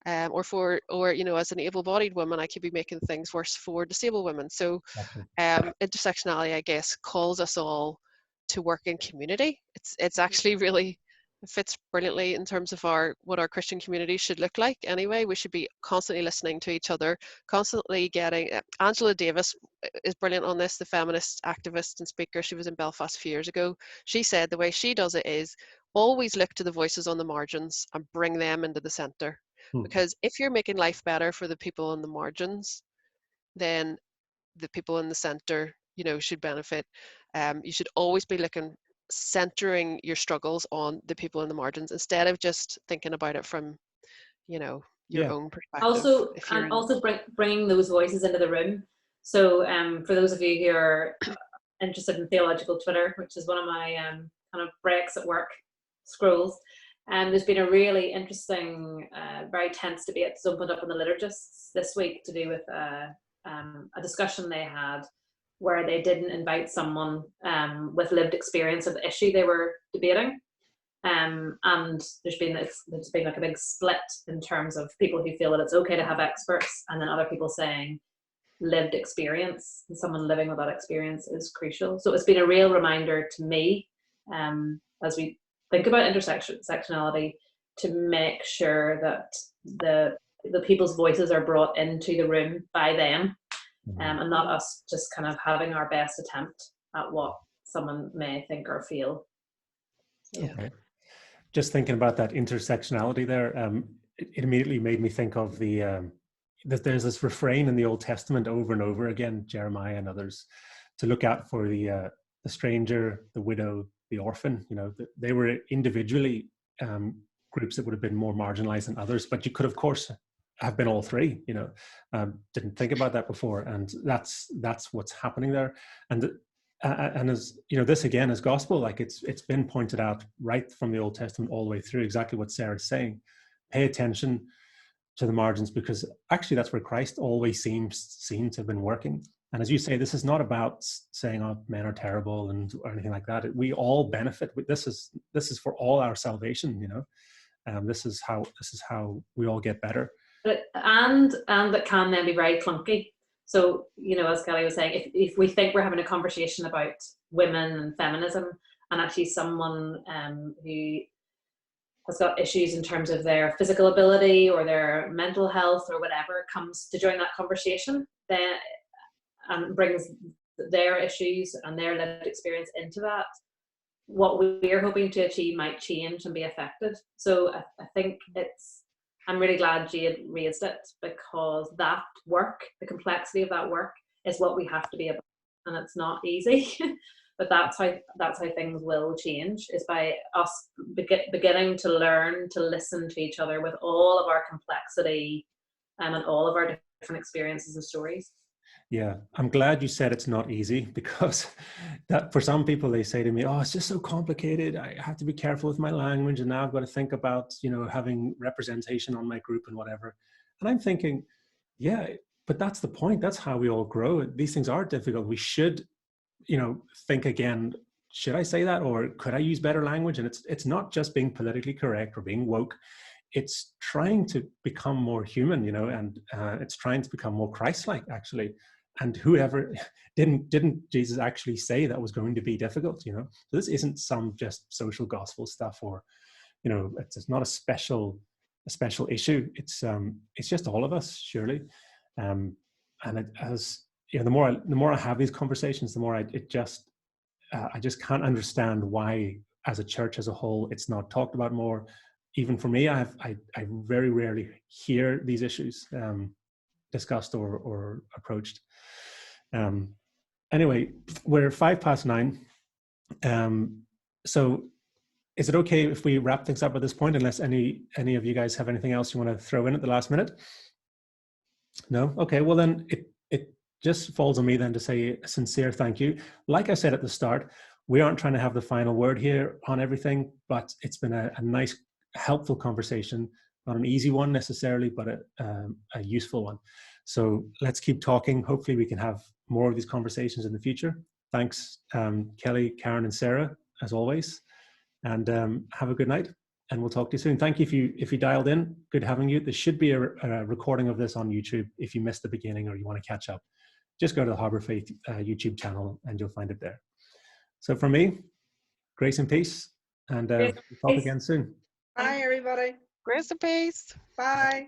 Or you know, as an able-bodied woman, I could be making things worse for disabled women. So intersectionality, I guess, calls us all to work in community. It's actually really, it fits brilliantly in terms of what our Christian community should look like anyway. We should be constantly listening to each other, constantly getting, Angela Davis is brilliant on this, the feminist activist and speaker. She was in Belfast a few years ago. She said the way she does it is always look to the voices on the margins and bring them into the center. Because if you're making life better for the people on the margins, then the people in the center, you know, should benefit. You should always be centering your struggles on the people in the margins instead of just thinking about it from, you know, your own perspective. Also bringing those voices into the room. So for those of you who are interested in theological Twitter, which is one of my kind of breaks at work scrolls, there's been a really interesting, very tense debate that's opened up in the liturgists this week to do with a discussion they had where they didn't invite someone with lived experience of the issue they were debating. And there's been like a big split in terms of people who feel that it's okay to have experts, and then other people saying lived experience and someone living with that experience is crucial. So it's been a real reminder to me as we think about intersectionality to make sure that the people's voices are brought into the room by them, and not us just kind of having our best attempt at what someone may think or feel. Yeah. Okay. Just thinking about that intersectionality there, it immediately made me think of that there's this refrain in the Old Testament over and over again, Jeremiah and others, to look out for the stranger, the widow, the orphan. You know, they were individually groups that would have been more marginalized than others, but you could, of course, have been all three. You know, didn't think about that before, and that's what's happening there. And as you know, this again is gospel. Like it's been pointed out right from the Old Testament all the way through. Exactly what Sarah's saying. Pay attention to the margins, because actually that's where Christ always seems to have been working. And as you say, this is not about saying, "Oh, men are terrible" or anything like that. We all benefit. This is for all our salvation. You know, this is how we all get better. and that can then be very clunky. So, as Kelly was saying, if we think we're having a conversation about women and feminism, and actually someone who has got issues in terms of their physical ability or their mental health or whatever comes to join that conversation, then and brings their issues and their lived experience into that, what we're hoping to achieve might change and be affected. So I think I'm really glad Jade raised it, because that work, the complexity of that work, is what we have to be about, and it's not easy. But that's how things will change, is by us beginning to learn to listen to each other with all of our complexity and all of our different experiences and stories. Yeah, I'm glad you said it's not easy, because that for some people, they say to me, oh, it's just so complicated. I have to be careful with my language, and now I've got to think about, having representation on my group and whatever. And I'm thinking, yeah, but that's the point. That's how we all grow. These things are difficult. We should, think again, should I say that, or could I use better language? And it's not just being politically correct or being woke. It's trying to become more human, and it's trying to become more Christ-like, actually. And whoever didn't Jesus actually say that was going to be difficult? So this isn't some just social gospel stuff, or it's not a special issue. It's just all of us, surely. And it has, the more I have these conversations, the more I just can't understand why, as a church as a whole, it's not talked about more. Even for me, I very rarely hear these issues discussed or approached. Anyway, we're 9:05. So is it okay if we wrap things up at this point, unless any of you guys have anything else you want to throw in at the last minute? No? Okay, well then it just falls on me then to say a sincere thank you. Like I said at the start, we aren't trying to have the final word here on everything, but it's been a nice, helpful conversation. Not an easy one necessarily, but a useful one. So let's keep talking. Hopefully we can have more of these conversations in the future. Thanks, Kelly, Karen, and Sarah, as always. And have a good night, and we'll talk to you soon. Thank you if you dialed in. Good having you. There should be a recording of this on YouTube if you missed the beginning or you want to catch up. Just go to the Harbour Faith YouTube channel and you'll find it there. So from me, grace and peace, and we'll talk again soon. Bye, everybody. Grace and peace. Bye.